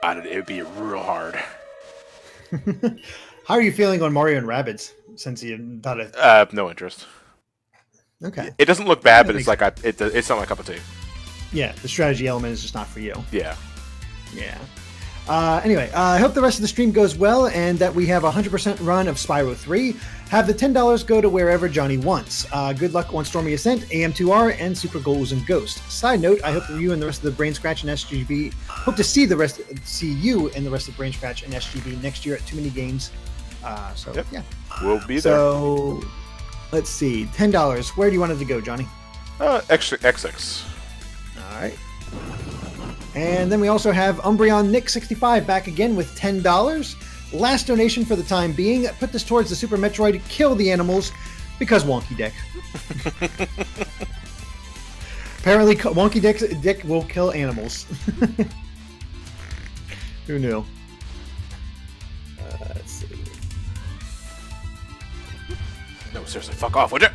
would be real hard. How are you feeling on Mario and Rabbids since you thought it? No interest. Okay. It doesn't look bad, but it's like it's not my cup of tea. Yeah, the strategy element is just not for you. Yeah. Yeah. Anyway, I hope the rest of the stream goes well and that we have a 100% run of Spyro 3. Have the $10 go to wherever Johnny wants. Good luck on Stormy Ascent, AM2R, and Super Goals and Ghost. Side note, I hope that you and the rest of the Brain Scratch and SGB hope to see you and the rest of Brain Scratch and SGB next year at Too Many Games. Yeah. We'll be there. So, let's see. $10. Where do you want it to go, Johnny? XX. All right. And then we also have Umbreon Nick 65 back again with $10. Last donation for the time being. Put this towards the Super Metroid Kill the Animals because Wonky Dick. Apparently, Wonky Dick will kill animals. Who knew? Let's see. No, seriously, fuck off, would you?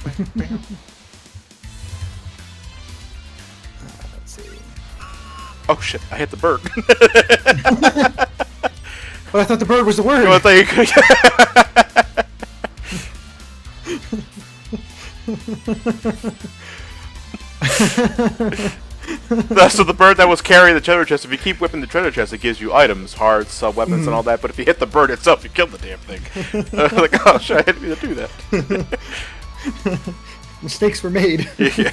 Let's see. Oh shit! I hit the bird. But I thought the bird was the word. I thought you could. That's the bird that was carrying the treasure chest. If you keep whipping the treasure chest, it gives you items, hearts, sub-weapons, and all that. But if you hit the bird itself, you kill the damn thing. Like, oh shit! I didn't mean to do that. Mistakes were made. Yeah.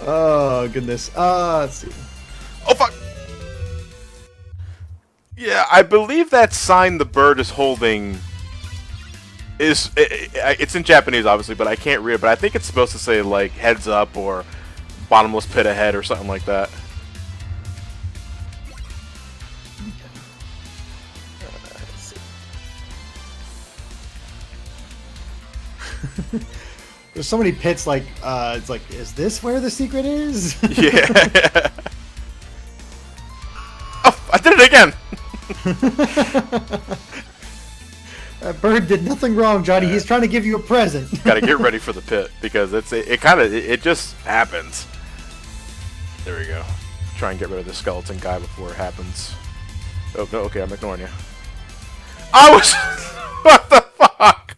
Oh goodness. Let's see. Oh fuck! Yeah, I believe that sign the bird is holding is it's in Japanese, obviously, but I can't read it. But I think it's supposed to say like "heads up" or "bottomless pit ahead" or something like that. Let's see. There's so many pits. Like, it's like, is this where the secret is? Yeah. Oh, I did it again. That bird did nothing wrong, Johnny. He's trying to give you a present. Gotta get ready for the pit because it just happens. There we go. Try and get rid of the skeleton guy before it happens. Oh no, okay, I'm ignoring you. I was. What the fuck?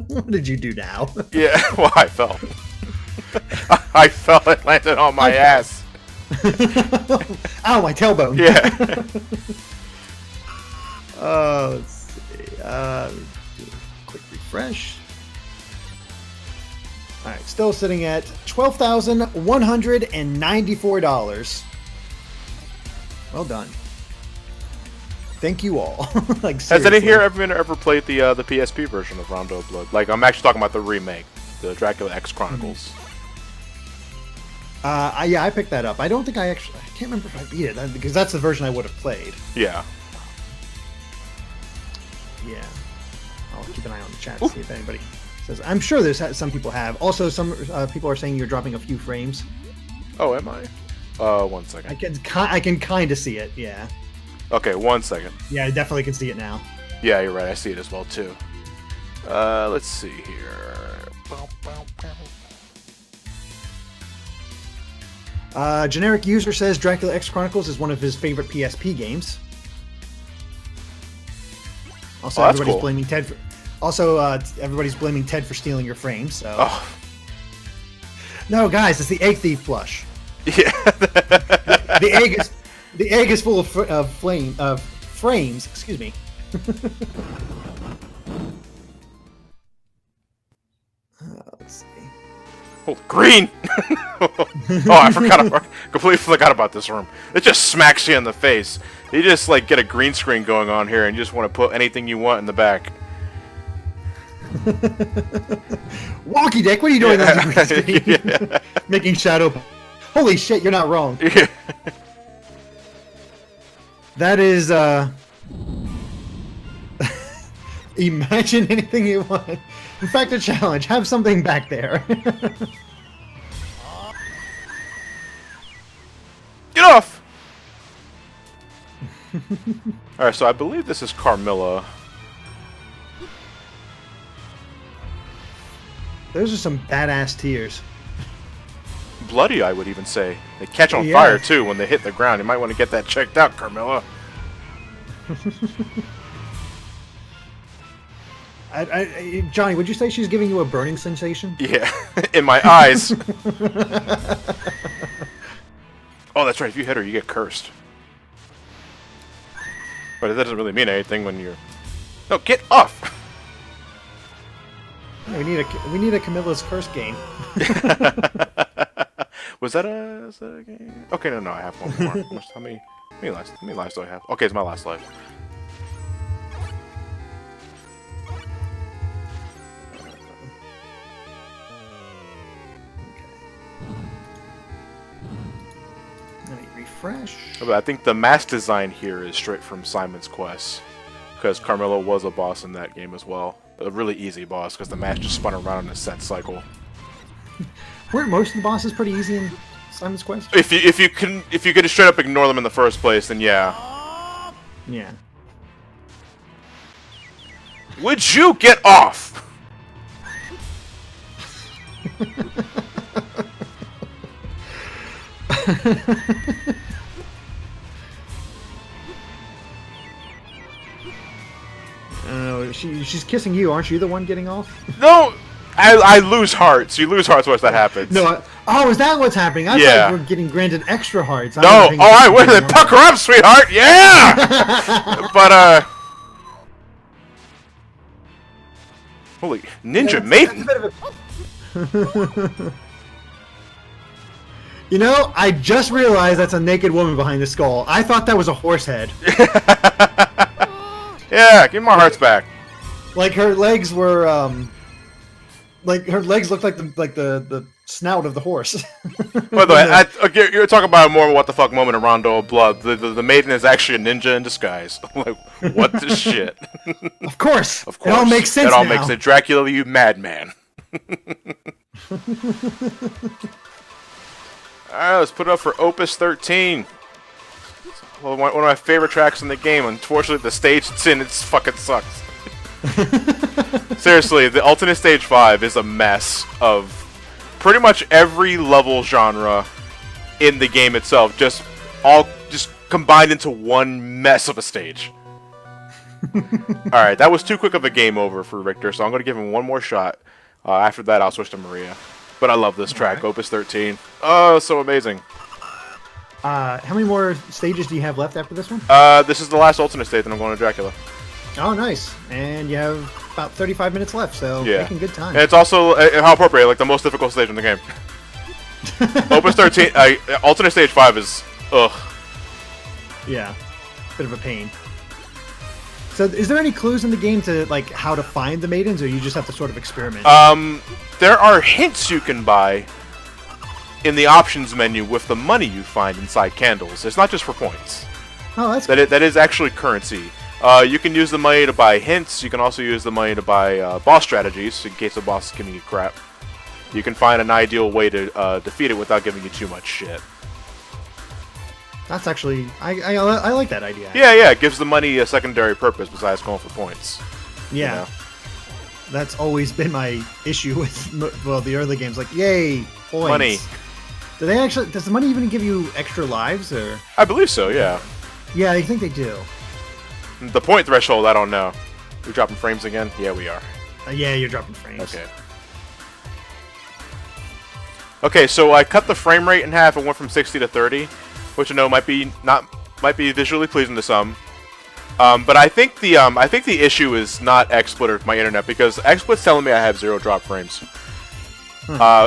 What did you do now? Yeah, well, I fell. I fell and landed on my ass. Ow, my tailbone. Yeah. Let's see. Do a quick refresh. All right, still sitting at $12,194. Well done. Thank you all. Like, has any here ever played the PSP version of Rondo of Blood? Like, I'm actually talking about the remake, the Dracula X Chronicles. Yeah, I picked that up. I don't think I can't remember if I beat it because that's the version I would have played. Yeah. Yeah. I'll keep an eye on the chat to see if anybody says. I'm sure there's some people have. Also, some people are saying you're dropping a few frames. Oh, am I? 1 second. I can kind of see it. Yeah. Okay, 1 second. Yeah, I definitely can see it now. Yeah, you're right. I see it as well too. Let's see here. Generic user says Dracula X Chronicles is one of his favorite PSP games. Also, everybody's cool. blaming Ted. Everybody's blaming Ted for stealing your frames. So. Oh. No, guys, it's the egg thief flush. Yeah. The egg is full of frames. Excuse me. Let's see. Oh, green! I completely forgot about this room. It just smacks you in the face. You just like get a green screen going on here, and you just want to put anything you want in the back. Wonky Dick, what are you doing on the green screen? Yeah. Making shadow. Holy shit, you're not wrong. Yeah. That is imagine anything you want. In fact, a challenge. Have something back there. Get off! Alright, so I believe this is Carmilla. Those are some badass tears. Bloody, I would even say. They catch on fire, too, when they hit the ground. You might want to get that checked out, Carmilla. Johnny, would you say she's giving you a burning sensation? Yeah, in my eyes. Oh, that's right. If you hit her, you get cursed. But it doesn't really mean anything when you're... No, get off! We need a Camilla's curse game. Was that a game? Okay, no, I have one more. How many lives do I have? Okay, it's my last life. Let me refresh. But I think the mask design here is straight from Simon's Quest, because Carmilla was a boss in that game as well. A really easy boss, because the mask just spun around in a set cycle. Weren't most of the bosses pretty easy in Simon's Quest? If you could straight up ignore them in the first place, then yeah. Yeah. Would you get off? She's kissing you. Aren't you the one getting off? No, I lose hearts. You lose hearts once that happens. No. Oh, is that what's happening? I thought we're getting granted extra hearts. No. All right, wait a minute. Pucker up, sweetheart. Yeah. But holy ninja maiden. You know, I just realized that's a naked woman behind the skull. I thought that was a horse head. Yeah, give my hearts back. Like her legs were, like her legs looked like the snout of the horse. By the way, you're talking about a more what the fuck moment in Rondo of Blood. The maiden is actually a ninja in disguise. Like, what the shit? Of course. Of course. It all makes sense. It all makes sense. Dracula, you madman. Alright, let's put it up for Opus 13. Well, one of my favorite tracks in the game. Unfortunately, the stage it's in, it fucking sucks. Seriously, the alternate stage 5 is a mess of pretty much every level genre in the game itself. Just combined into one mess of a stage. Alright, that was too quick of a game over for Richter, so I'm going to give him one more shot. After that, I'll switch to Maria. But I love this track, Opus 13. Oh, so amazing. How many more stages do you have left after this one? This is the last alternate stage, and I'm going to Dracula. Oh, nice. And you have about 35 minutes left, so making good time. And it's also, how appropriate, like the most difficult stage in the game. Opus 13, alternate stage 5 is, ugh. Yeah, bit of a pain. So, is there any clues in the game to like how to find the maidens, or you just have to sort of experiment? There are hints you can buy in the options menu with the money you find inside candles. It's not just for points. Oh, that's good. That is actually currency. You can use the money to buy hints. You can also use the money to buy boss strategies in case the boss is giving you crap. You can find an ideal way to defeat it without giving you too much shit. That's actually I like that idea. Yeah, it gives the money a secondary purpose besides going for points. Yeah. You know? That's always been my issue with the early games. Like, yay, points. Money. Do they actually? Does the money even give you extra lives, or? I believe so. Yeah. Yeah, I think they do. The point threshold, I don't know. We dropping frames again? Yeah, we are. Yeah, you're dropping frames. Okay. Okay, so I cut the frame rate in half and went from 60 to 30, which I know might be visually pleasing to some. But I think the issue is not XSplit or my internet, because XSplit's telling me I have 0 drop frames.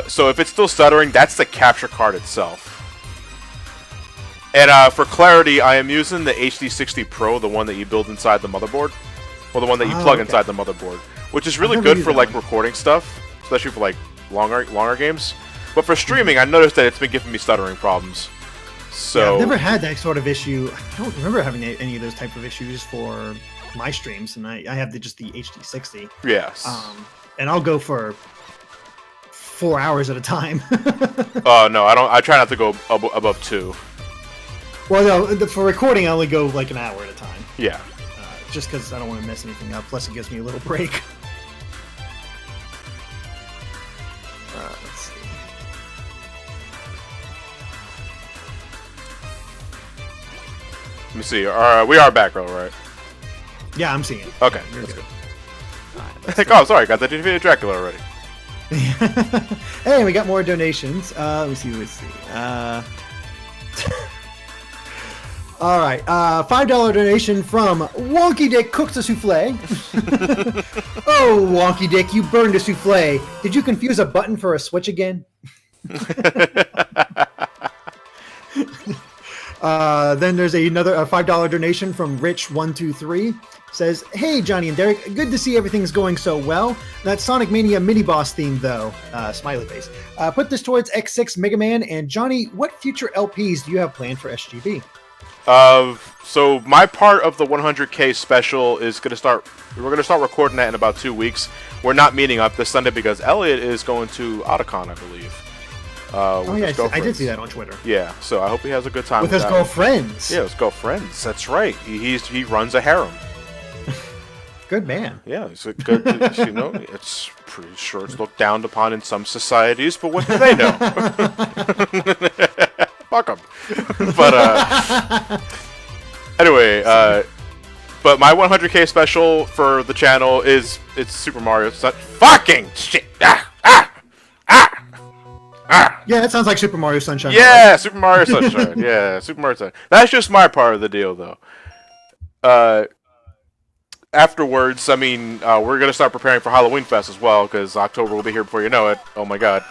So if it's still stuttering, that's the capture card itself. And for clarity, I am using the HD60 Pro, the one that you build inside the motherboard, or the one that you plug inside the motherboard, which is really good for like recording stuff, especially for like longer games. But for streaming, I noticed that it's been giving me stuttering problems. So yeah, I've never had that sort of issue. I don't remember having any of those type of issues for my streams, and I have just the HD60. Yes. And I'll go for 4 hours at a time. Oh no, I don't. I try not to go above 2. Well, no, for recording, I only go like an hour at a time. Yeah. Just because I don't want to mess anything up. Plus, it gives me a little break. Let's see. Let me see. We are back, though, right? Yeah, I'm seeing it. Okay, You're that's good. good. Oh, sorry, guys. I defeated Dracula already. Hey, we got more donations. Let me see. All right, $5 donation from Wonky Dick Cooks a Souffle. Oh, Wonky Dick, you burned a souffle. Did you confuse a button for a switch again? Then there's another $5 donation from Rich123. Says, hey, Johnny and Derek, good to see everything's going so well. That Sonic Mania mini-boss theme, though, smiley face. Put this towards X6 Mega Man, and Johnny, what future LPs do you have planned for SGB? So my part of the 100K special is gonna start. We're gonna start recording that in about 2 weeks. We're not meeting up this Sunday because Elliot is going to Otacon, I believe. Oh yeah, I did see that on Twitter. Yeah, so I hope he has a good time with his girlfriends. Yeah, his girlfriends. That's right. He runs a harem. Good man. Yeah, it's a good. You know, it's pretty sure it's looked down upon in some societies, but what do they know? Fuck them. But anyway, but my 100K special for the channel it's Super Mario. Fucking shit! Yeah, it sounds like Super Mario Sunshine. Yeah, Super Mario Sunshine. Yeah, Super Mario Sunshine. That's just my part of the deal, though. Afterwards, I mean, we're gonna start preparing for Halloween Fest as well, because October will be here before you know it. Oh my god.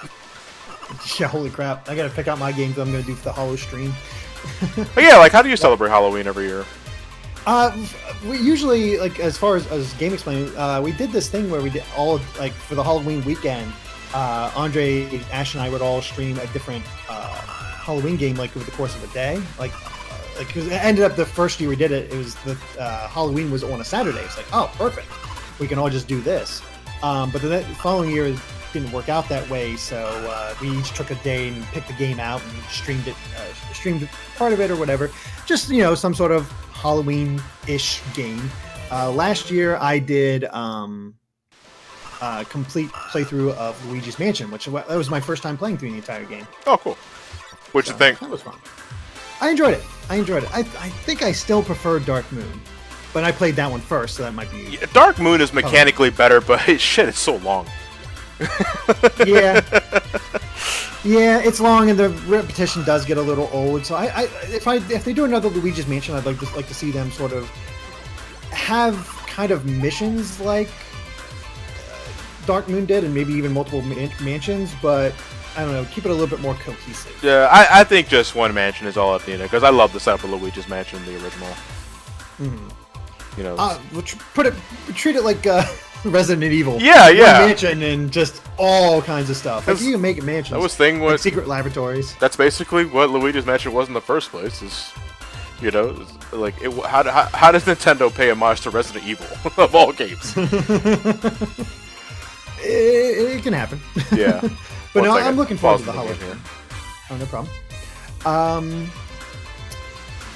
Yeah, holy crap. I gotta pick out my games I'm gonna do for the Hollow stream. But yeah, like, how do you celebrate Halloween every year? We usually, like, as far as game explaining, we did this thing where we did all, like, for the Halloween weekend, Andre, Ash, and I would all stream a different Halloween game, like, over the course of a day. Like, because it ended up the first year we did it, it was the Halloween was on a Saturday. It's like, oh, perfect. We can all just do this. But the following year, didn't work out that way, so we each took a day and picked the game out and streamed part of it or whatever. Just, you know, some sort of Halloween-ish game. Last year I did complete playthrough of Luigi's Mansion, which that was my first time playing through the entire game. Oh, cool. What'd you think? That was fun. I enjoyed it. I think I still prefer Dark Moon, but I played that one first, so that might be... Yeah, Dark Moon is mechanically better, but shit, it's so long. Yeah. Yeah, it's long and the repetition does get a little old. So if they do another Luigi's Mansion, I'd like to see them sort of have kind of missions like Dark Moon did, and maybe even multiple mansions. But I don't know, keep it a little bit more cohesive. Yeah, I think just one mansion is all up needed, because I love the setup of Luigi's Mansion, the original. Mm-hmm. You know, treat it like Resident Evil. Yeah, yeah. One mansion and just all kinds of stuff. Like, you can make it mansions. That was thing with like secret laboratories. That's basically what Luigi's Mansion was in the first place. Is, you know, like how does Nintendo pay homage to Resident Evil of all games? It can happen. Yeah. But no, I'm looking forward to the Halloween. Oh, no problem.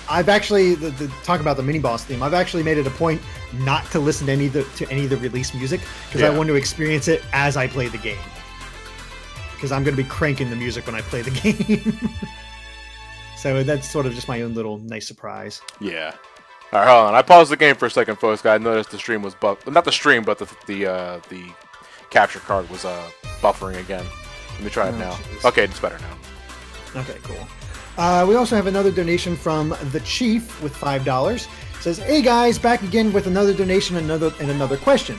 I've actually talk about the mini boss theme. I've actually made it a point not to listen to any of the release music because I want to experience it as I play the game. Because I'm going to be cranking the music when I play the game. So that's sort of just my own little nice surprise. Yeah. All right, hold on. I paused the game for a second, folks. I noticed the stream was not the stream, but the capture card was buffering again. Let me try it now. Geez. Okay, it's better now. Okay, cool. We also have another donation from the Chief with $5. Says, "Hey guys, back again with another donation and another question.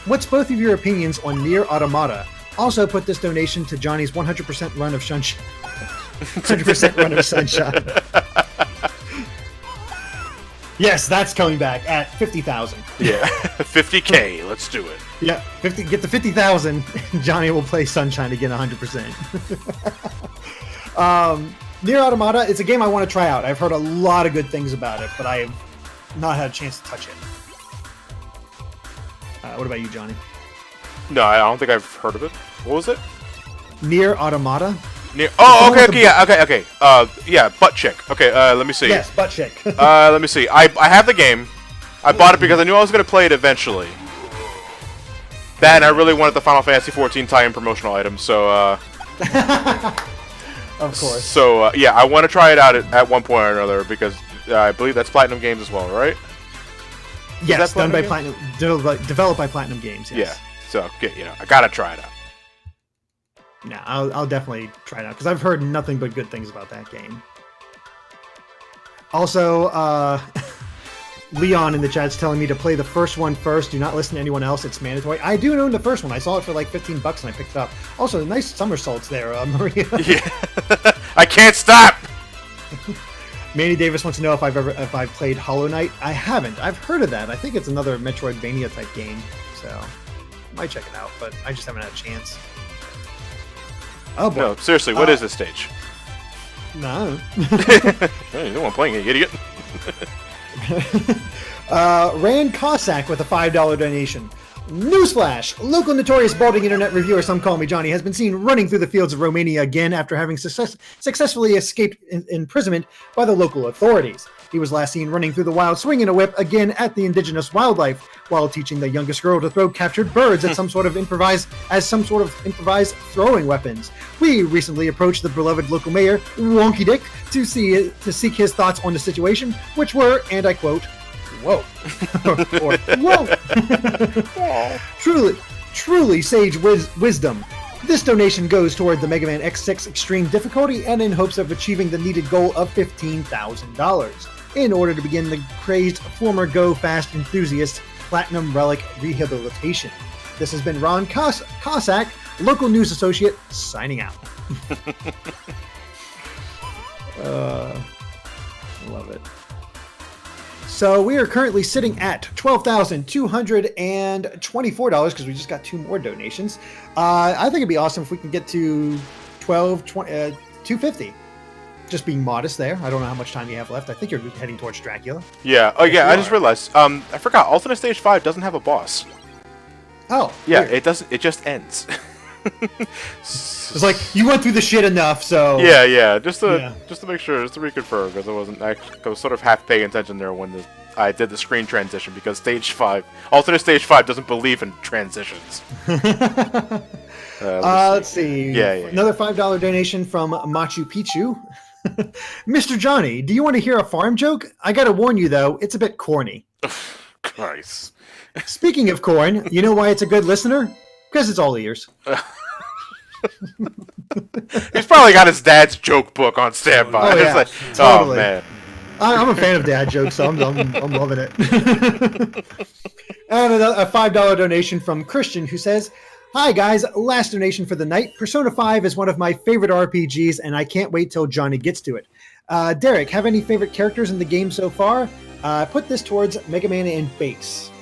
What's both of your opinions on Nier Automata? Also put this donation to Johnny's 100% run of Sunshine." 100% run of Sunshine. Yes, that's coming back at 50,000. Yeah, 50K. Let's do it. Yeah, get the 50,000. Johnny will play Sunshine again 100%. Nier Automata, it's a game I want to try out. I've heard a lot of good things about it, but I have not had a chance to touch it. What about you, Johnny? No, I don't think I've heard of it. What was it? Nier Automata. Oh, okay, yeah, okay. Yeah, butt chick. Okay, let me see. Yes, butt chick. Let me see. I have the game. I bought it because I knew I was going to play it eventually. That, and I really wanted the Final Fantasy XIV tie-in promotional item, so, Of course. So, yeah, I want to try it out at one point or another, because I believe that's Platinum Games as well, right? Yes, done by Platinum, developed by Platinum Games, yes. Yeah, so, I gotta try it out. No, I'll definitely try it out, because I've heard nothing but good things about that game. Also, Leon in the chat's telling me to play the first one first. Do not listen to anyone else. It's mandatory. I do own the first one. I saw it for like $15 and I picked it up. Also, nice somersaults there, Maria. Yeah. I can't stop! Manny Davis wants to know if I've played Hollow Knight. I haven't. I've heard of that. I think it's another Metroidvania type game. So, I might check it out, but I just haven't had a chance. Oh, boy. No, seriously, what is this stage? No. Hey, no one playing it, you idiot. Rand Cossack with a $5 donation. Newsflash! Local notorious balding internet reviewer SomecallmeJohnny has been seen running through the fields of Romania again after having successfully escaped imprisonment by the local authorities. He was last seen running through the wild swinging a whip again at the indigenous wildlife while teaching the youngest girl to throw captured birds at some sort of improvised throwing weapons. We recently approached the beloved local mayor, Wonky Dick, to seek his thoughts on the situation, which were, and I quote, "Whoa." Or, "Whoa." Truly sage wisdom. This donation goes toward the Mega Man X6 Extreme Difficulty and in hopes of achieving the needed goal of $15,000 in order to begin the crazed former Go Fast enthusiast Platinum Relic rehabilitation. This has been Ron Cossack, local news associate, signing out. Love it. So we are currently sitting at $12,224 because we just got two more donations. I think it'd be awesome if we can get to $250. Just being modest there. I don't know how much time you have left. I think you're heading towards Dracula. Yeah. Oh, yeah. I just realized. I forgot. Alternate Stage 5 doesn't have a boss. Oh. Yeah. Weird. It doesn't. It just ends. It's like you went through the shit enough, so. Yeah. Just to make sure, just to reconfirm, because I was sort of half paying attention there when I did the screen transition, because Stage 5, Alternate Stage 5 doesn't believe in transitions. Let's see. Yeah. Another $5 donation from Machu Picchu. Mr. Johnny, do you want to hear a farm joke? I gotta warn you though, it's a bit corny. Christ. Speaking of corn, you know why it's a good listener? Because it's all ears. He's probably got his dad's joke book on standby. Oh, yeah. Like, Totally. Oh man. I'm a fan of dad jokes, so I'm loving it. And a $5 donation from Christian who says, "Hi guys, last donation for the night. Persona 5 is one of my favorite RPGs, and I can't wait till Johnny gets to it. Derek, have any favorite characters in the game so far? Put this towards Mega Man and Bass."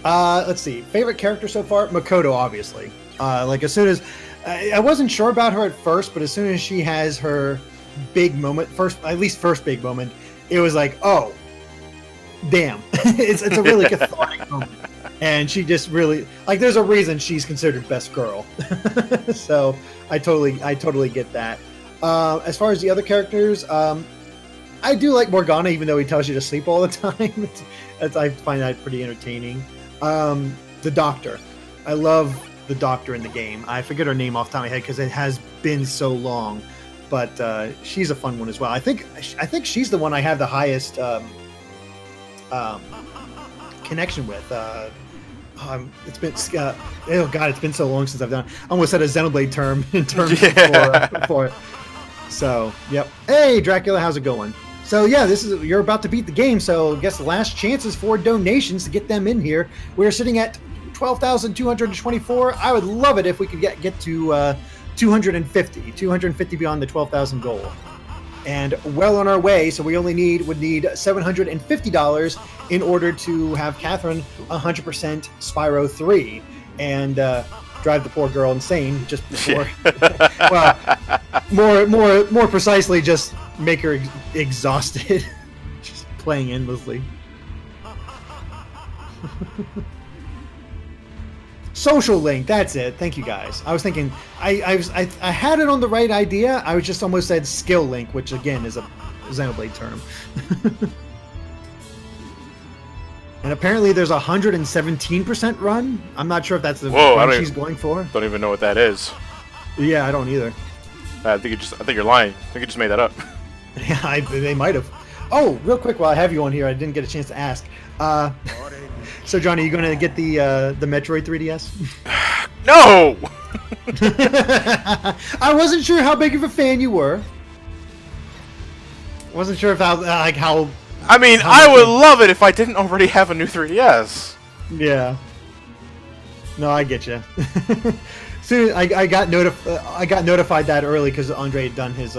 Let's see. Favorite character so far? Makoto, obviously. Like as soon as I wasn't sure about her at first, but as soon as she has her big moment, first big moment, it was like, oh, damn. it's a really cathartic moment. And she just really, like, there's a reason she's considered best girl. So I totally get that. As far as the other characters, I do like Morgana, even though he tells you to sleep all the time. I find that pretty entertaining. The Doctor. I love the Doctor in the game. I forget her name off the top of my head because it has been so long. But she's a fun one as well. I think she's the one I have the highest connection with. It's been oh god, it's been so long since I've done. I almost said a Xenoblade term in terms for it. So yep. Hey Dracula, how's it going? So yeah, you're about to beat the game. So I guess the last chances for donations to get them in here. We're sitting at 12,224. I would love it if we could get to 250 beyond the 12,000 goal, and well on our way. So we only would need $750 in order to have Catherine 100% Spyro 3 and drive the poor girl insane just before. Well, more precisely, just make her exhausted, just playing endlessly. Social link, that's it. Thank you guys. I was thinking I had it on the right idea. I was just almost said skill link, which again is a Xenoblade term. And apparently there's 117% run. I'm not sure if that's the one she's going for. Don't even know what that is. Yeah, I don't either. I think you're lying. I think you just made that up. Yeah, they might have. Oh, real quick while I have you on here, I didn't get a chance to ask. So, Johnny, you going to get the Metroid 3DS? No! I wasn't sure how big of a fan you were. Wasn't sure if how. I mean, I would love it if I didn't already have a new 3DS. Yeah. No, I get you. Soon I got notified that early because Andre had done his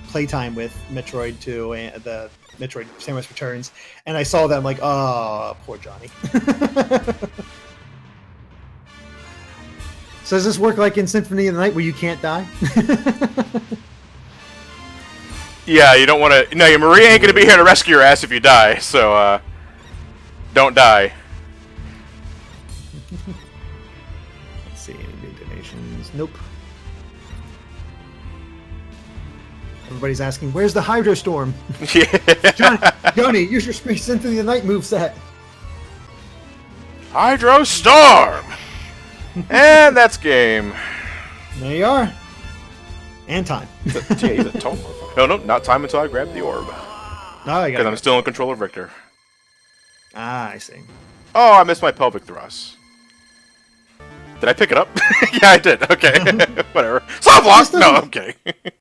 playtime with Metroid 2 and the Metroid Samus Returns, and I saw that. I'm like, oh, poor Johnny. So does this work like in Symphony of the Night where you can't die? Yeah, you don't want to. No, Maria ain't gonna be here to rescue your ass if you die. So, don't die. Let's see, any new donations? Nope. Everybody's asking, where's the Hydro Storm? Yeah. Johnny, use your Space Symphony of the Night moveset. Hydro Storm! And that's game. There you are. And time. No, not time until I grab the orb. Because I'm still in control of Richter. Ah, I see. Oh, I missed my pelvic thrust. Did I pick it up? Yeah, I did. Okay. Whatever. Soft lock! No, I'm kidding.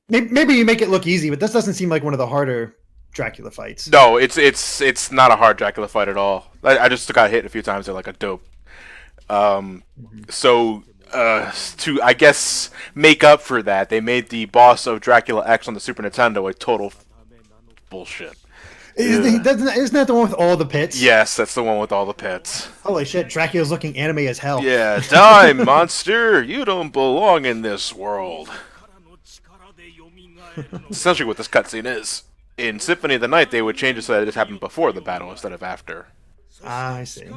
Maybe you make it look easy, but this doesn't seem like one of the harder Dracula fights. No, it's not a hard Dracula fight at all. I just got hit a few times. They're like a dope. So, to, I guess, make up for that, they made the boss of Dracula X on the Super Nintendo a total bullshit. Isn't that the one with all the pits? Yes, that's the one with all the pits. Holy shit, Dracula's looking anime as hell. Yeah, die, monster! You don't belong in this world. That's essentially what this cutscene is. In Symphony of the Night, they would change it so that it happened before the battle instead of after. Ah, I see.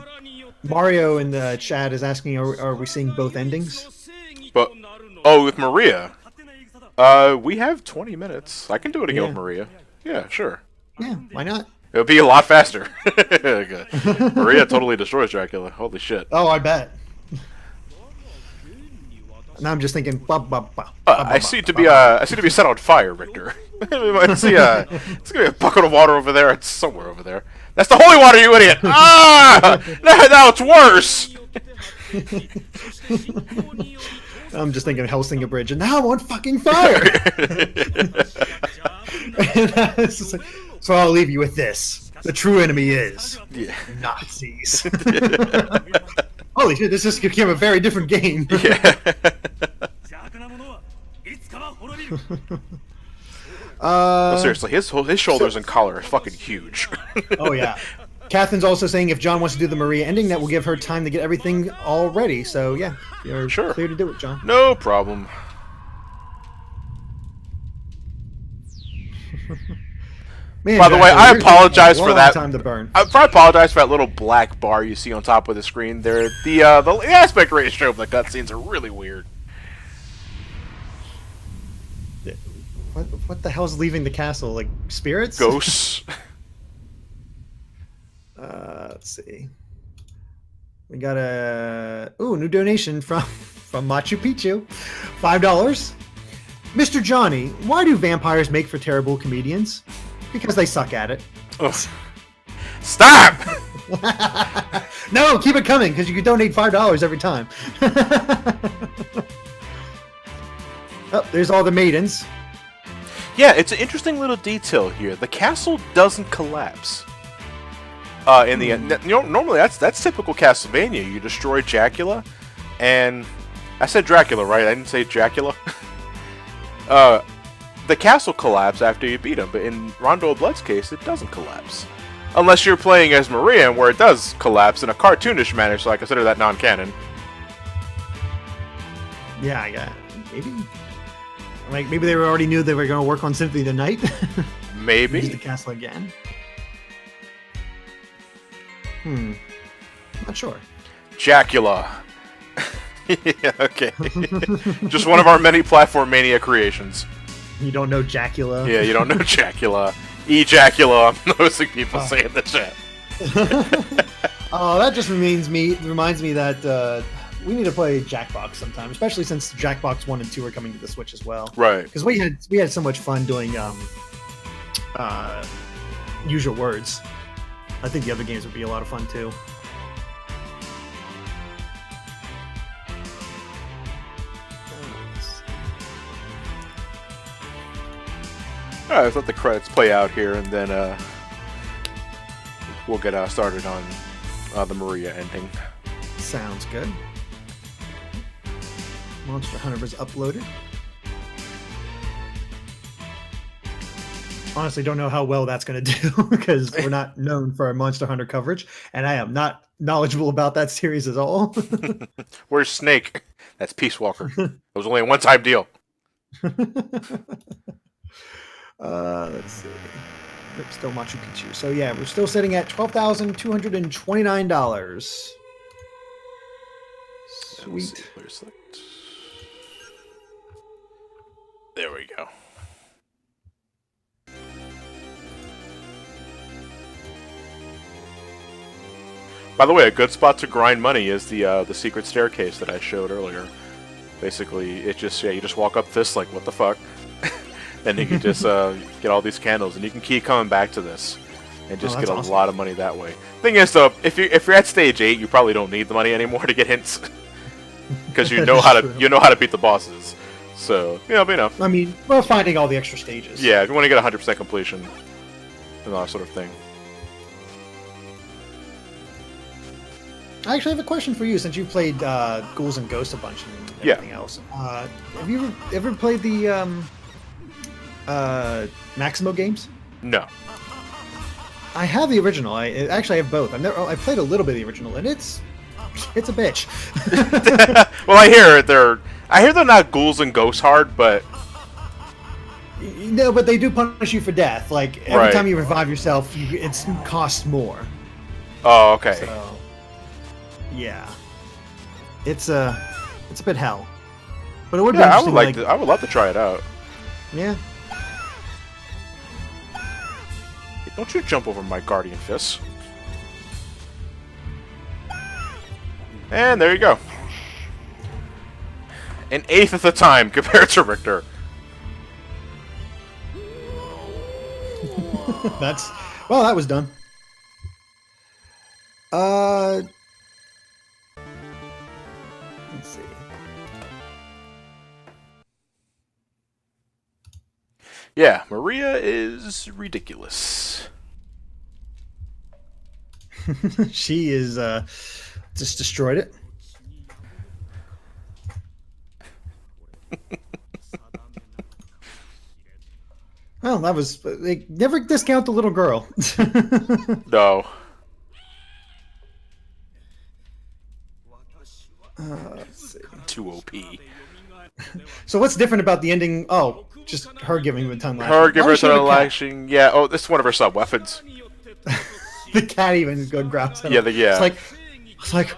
Mario in the chat is asking, are we seeing both endings? But with Maria, we have 20 minutes. I can do it again with Maria. Yeah, sure. Yeah, why not? It would be a lot faster. Maria totally destroys Dracula. Holy shit. Oh, I bet. Now I'm just thinking. I see it to be set on fire, Richter. It's gonna be a bucket of water over there. It's somewhere over there. That's the holy water, you idiot! Ah! Now it's worse. I'm just thinking of Helsinger Bridge, and now I'm on fucking fire. So I'll leave you with this: the true enemy is Nazis. Holy shit! This just became a very different game. Yeah. Seriously, his shoulders and collar are fucking huge. Oh yeah. Catherine's also saying if John wants to do the Maria ending, that will give her time to get everything all ready. So yeah, you're clear to do it, John. No problem. Man, by the way, I apologize for that. Time to burn. I apologize for that little black bar you see on top of the screen. There, the aspect ratio of the cutscenes are really weird. What the hell's leaving the castle? Like spirits? Ghosts. Let's see. We got a new donation from Machu Picchu, $5. Mr. Johnny, why do vampires make for terrible comedians? Because they suck at it. Oh. Stop! No, keep it coming because you can donate $5 every time. Oh, there's all the maidens. Yeah, it's an interesting little detail here. The castle doesn't collapse. In the end, normally that's typical Castlevania. You destroy Dracula, and I said Dracula, right? I didn't say Dracula. The castle collapses after you beat him, but in Rondo of Blood's case, it doesn't collapse. Unless you're playing as Maria, where it does collapse in a cartoonish manner, so I consider that non-canon. Yeah, I got maybe. Like maybe they already knew they were going to work on Symphony of the Night. Maybe. Use the castle again. Not sure. Dracula. Yeah, okay. Just one of our many Platformania creations. You don't know Dracula? Yeah, you don't know Dracula. Ejaculate. I'm noticing people say in the chat. Oh, that just reminds me that we need to play Jackbox sometime, especially since Jackbox 1 and 2 are coming to the Switch as well. Right. Because we had so much fun doing Use Your Words. I think the other games would be a lot of fun too. Alright, let's let the credits play out here, and then we'll get started on the Maria ending. Sounds good. Monster Hunter was uploaded. Honestly, don't know how well that's going to do because we're not known for our Monster Hunter coverage, and I am not knowledgeable about that series at all. Where's Snake? That's Peace Walker. It was only a one-time deal. Let's see. Yep, still Machu Picchu. So yeah, we're still sitting at $12,229. Sweet. There we go. By the way, a good spot to grind money is the secret staircase that I showed earlier. Basically, it's just you just walk up this like what the fuck, and you can just get all these candles, and you can keep coming back to this, and just get a lot of money that way. Thing is, though, if you're at stage 8, you probably don't need the money anymore to get hints, because you know how to beat the bosses. So you know. I mean, we're finding all the extra stages. Yeah, if you want to get 100% completion, and all that sort of thing. I actually have a question for you, since you played Ghouls and Ghosts a bunch and everything else. Have you ever played the Maximo games? No. I have the original. I have both. I played a little bit of the original, and it's a bitch. Well, I hear they're not Ghouls and Ghosts hard, but no, but they do punish you for death. Like every time you revive yourself, it costs more. Oh, okay. So, yeah, it's a bit hell, but it would be interesting. I would love to try it out. Yeah. Hey, don't you jump over my Guardian Fist. And there you go. An eighth of the time compared to Richter. That was done. Let's see. Yeah, Maria is ridiculous. She is just destroyed it. Well, that was... They never discount the little girl. No. Let's see. Too OP. So what's different about the ending? Oh, just her giving him a ton lashing. Her giving her a ton lashing. Yeah, oh, this is one of her sub-weapons. The cat even grabs him. Yeah, It's like...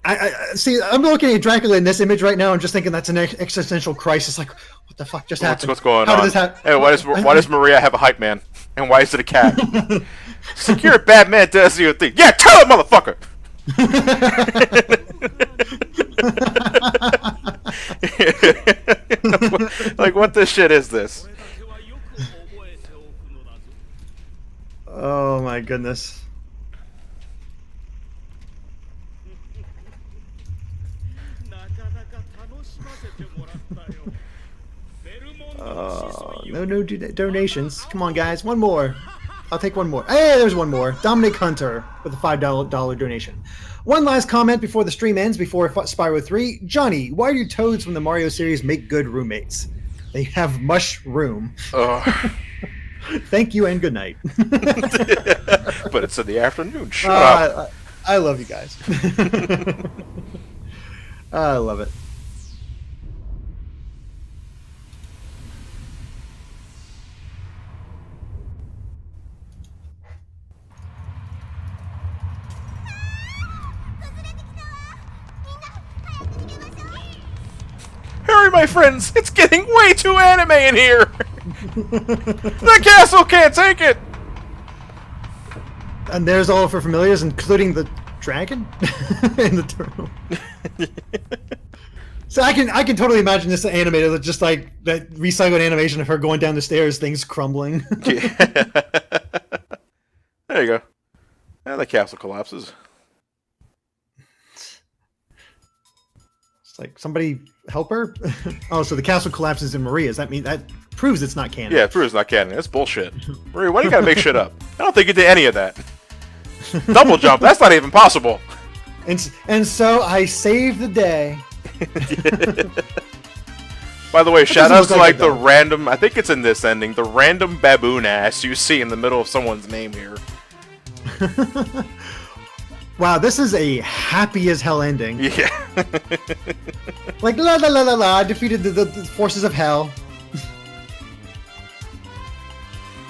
I see. I'm looking at Dracula in this image right now and just thinking that's an existential crisis. Like, what What the fuck just happened? What's going How on? did this happen? Hey, why does Maria have a hype man? And why is it a cat? Secure bad man does your thing. Yeah, tell him, motherfucker! Like, what the shit is this? Oh my goodness. No donations. Come on, guys. One more. I'll take one more. Hey, there's one more. Dominic Hunter with a $5 donation. One last comment before the stream ends, before Spyro 3. Johnny, why do toads from the Mario series make good roommates? They have mushroom. Thank you and good night. But it's in the afternoon. Shut up. I love you guys. I love it. Hurry, my friends! It's getting way too anime in here! The castle can't take it! And there's all of her familiars, including the dragon and the turtle. So I can totally imagine this animated, just like that recycled animation of her going down the stairs, things crumbling. Yeah. There you go. And the castle collapses. It's like, somebody help her? Oh, so the castle collapses in Maria's. That proves it's not canon. Yeah, it proves it's not canon. That's bullshit. Maria, why do you gotta make shit up? I don't think you did any of that. Double jump, that's not even possible. And so I saved the day. By the way, shout out to like the though. random, I think it's in this ending, the random baboon ass you see in the middle of someone's name here. Wow, this is a happy as hell ending. Yeah. Like, la la la la la, defeated the forces of hell.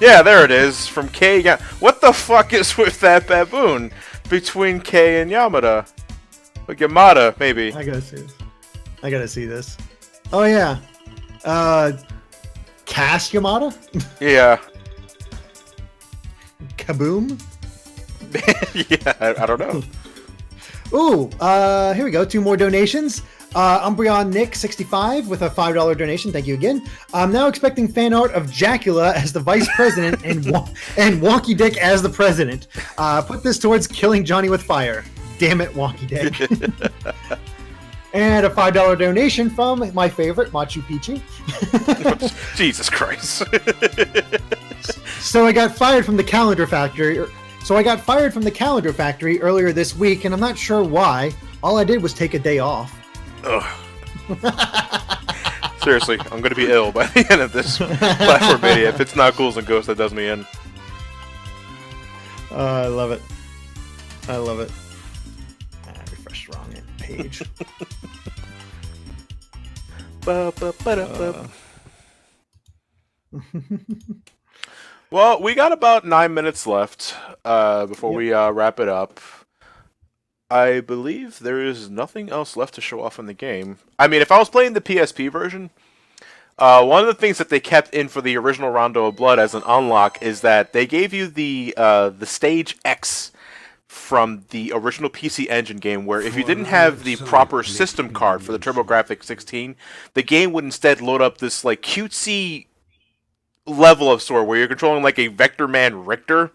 Yeah, there it is, from K. What the fuck is with that baboon between K and Yamada? Like Yamada, maybe. I gotta see this. Oh yeah. Cass Yamada? Yeah. Kaboom? Yeah, I don't know. Ooh, here we go. 2 more donations. Umbreon Nick 65 with a $5 donation. Thank you again. I'm now expecting fan art of Jacula as the vice president and Wonky Dick as the president. Put this towards killing Johnny with fire. Damn it, Wonky Dick. And a $5 donation from my favorite, Machu Picchu. Jesus Christ. So I got fired from the calendar factory. Earlier this week, and I'm not sure why. All I did was take a day off. Ugh. Seriously, I'm gonna be ill by the end of this Platformania. If it's not Ghouls and Ghosts, that does me in. I love it. I love it. Refresh wrong page. Well, we got about 9 minutes left before we wrap it up. I believe there is nothing else left to show off in the game. I mean, if I was playing the PSP version, one of the things that they kept in for the original Rondo of Blood as an unlock is that they gave you the Stage X from the original PC Engine game, where if you didn't have the proper system card for the TurboGrafx 16, the game would instead load up this like cutesy level of sort where you're controlling like a Vector Man Richter.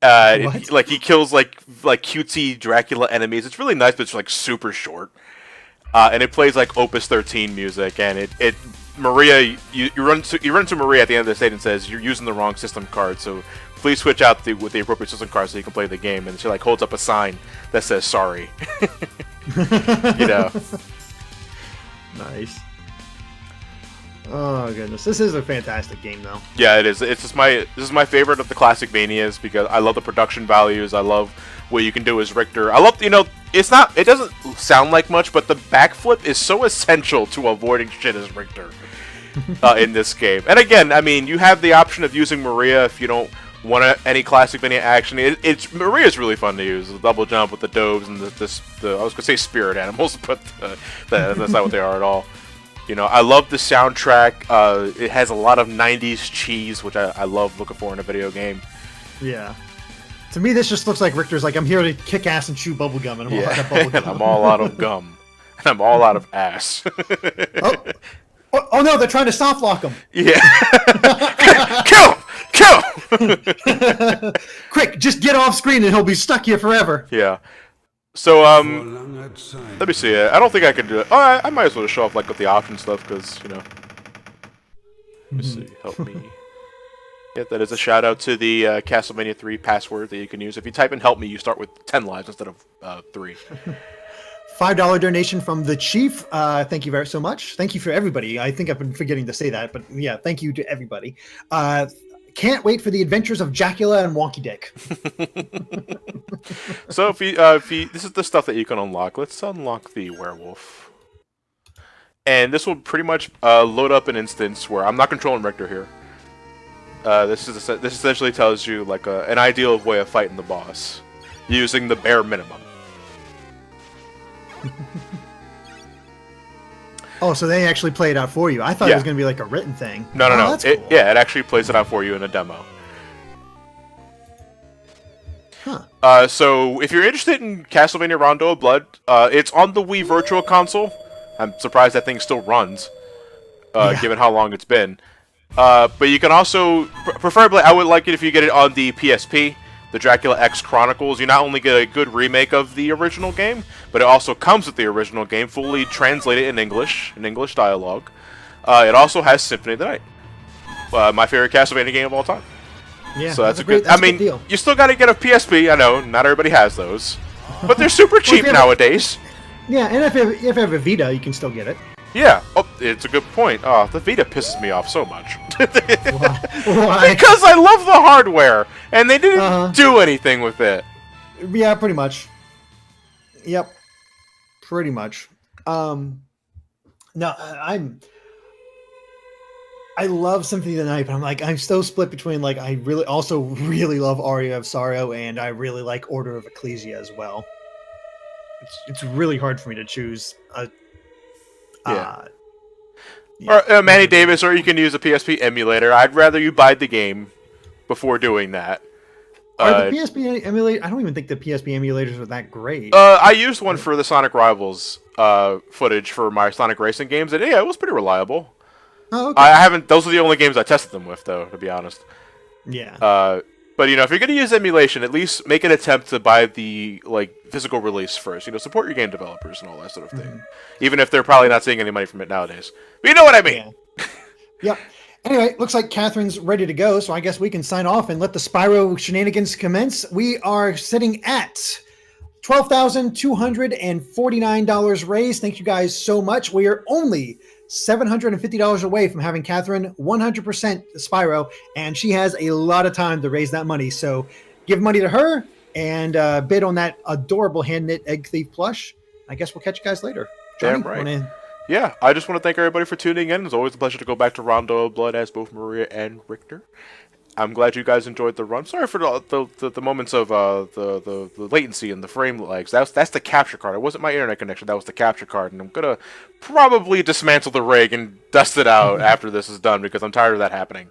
Like he kills like cutesy Dracula enemies. It's really nice, but it's like super short. And it plays like Opus 13 music, and it Maria, you run to Maria at the end of the stage and says you're using the wrong system card, so please switch out with the appropriate system card so you can play the game. And she like holds up a sign that says sorry. You know. Nice. Oh goodness, this is a fantastic game though. Yeah, it is. This is my favorite of the classic Manias because I love the production values. I love what you can do as Richter. I love, it doesn't sound like much, but the backflip is so essential to avoiding shit as Richter in this game. And again, I mean, you have the option of using Maria if you don't want any classic Mania action. Maria's really fun to use. The double jump with the doves and the I was gonna say spirit animals, but that's not what they are at all. You know, I love the soundtrack. It has a lot of 90s cheese, which I love looking for in a video game. Yeah. To me, this just looks like Richter's like, I'm here to kick ass and chew bubblegum. And I'm all out of bubblegum. And I'm all out of gum. And I'm all out of ass. Oh no, they're trying to soft lock him. Yeah. Kill! Quick, just get off screen and he'll be stuck here forever. Yeah. So, let me see. I don't think I can do it. Oh, I might as well show off, like, with the option stuff, because, you know. Let me see. Help me. Yeah, that is a shout out to the Castlevania 3 password that you can use. If you type in help me, you start with 10 lives instead of 3. $5 donation from the Chief. Thank you very so much. Thank you for everybody. I think I've been forgetting to say that, but yeah, thank you to everybody. Can't wait for the adventures of Jacula and Wonky Dick. So if you, this is the stuff that you can unlock. Let's unlock the werewolf, and this will pretty much load up an instance where I'm not controlling Richter here. This essentially tells you like an ideal way of fighting the boss, using the bare minimum. Oh, so they actually play it out for you. I thought it was going to be like a written thing. No. That's cool. Yeah, it actually plays it out for you in a demo. Huh. So if you're interested in Castlevania Rondo of Blood, it's on the Wii Virtual Console. I'm surprised that thing still runs, given how long it's been. But you can also, preferably, I would like it if you get it on the PSP. The Dracula X Chronicles, you not only get a good remake of the original game, but it also comes with the original game, fully translated in English dialogue. It also has Symphony of the Night, my favorite Castlevania game of all time. Yeah, so that's a good. I mean, deal. You still got to get a PSP. I know not everybody has those, but they're super cheap nowadays. Yeah, and if you have a Vita, you can still get it. Yeah, it's a good point. Oh, the Vita pisses me off so much. Why? Because I love the hardware, and they didn't do anything with it. Yeah, pretty much. Yep, pretty much. No, I love Symphony of the Night, but I'm so split between like I really love Aria of Sorrow, and I really like Order of Ecclesia as well. It's really hard for me to choose. Or Manny Davis, or you can use a PSP emulator. I'd rather you buy the game before doing that. Are the PSP emulator? I don't even think the PSP emulators are that great. I used one for the Sonic Rivals footage for my Sonic Racing games, and yeah, it was pretty reliable. Oh, okay. I haven't. Those are the only games I tested them with, though, to be honest. Yeah. But you know, if you're gonna use emulation, at least make an attempt to buy the physical release first. You know, support your game developers and all that sort of thing, even if they're probably not seeing any money from it nowadays. But you know what I mean? Yeah. Yep. Anyway, looks like Catherine's ready to go, so I guess we can sign off and let the Spyro shenanigans commence. We are sitting at $12,249 raised. Thank you guys so much. We are only $750 away from having Catherine 100% Spyro, and she has a lot of time to raise that money. So give money to her and bid on that adorable hand-knit Egg Thief plush. I guess we'll catch you guys later. Johnny, damn right. Yeah, I just want to thank everybody for tuning in. It's always a pleasure to go back to Rondo of Blood as both Maria and Richter. I'm glad you guys enjoyed the run. Sorry for the moments of the latency and the frame lags. That's the capture card. It wasn't my internet connection. That was the capture card, and I'm gonna probably dismantle the rig and dust it out after this is done because I'm tired of that happening.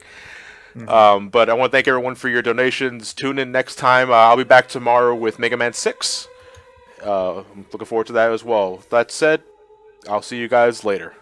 But I want to thank everyone for your donations. Tune in next time. I'll be back tomorrow with Mega Man 6. I'm looking forward to that as well. That said, I'll see you guys later.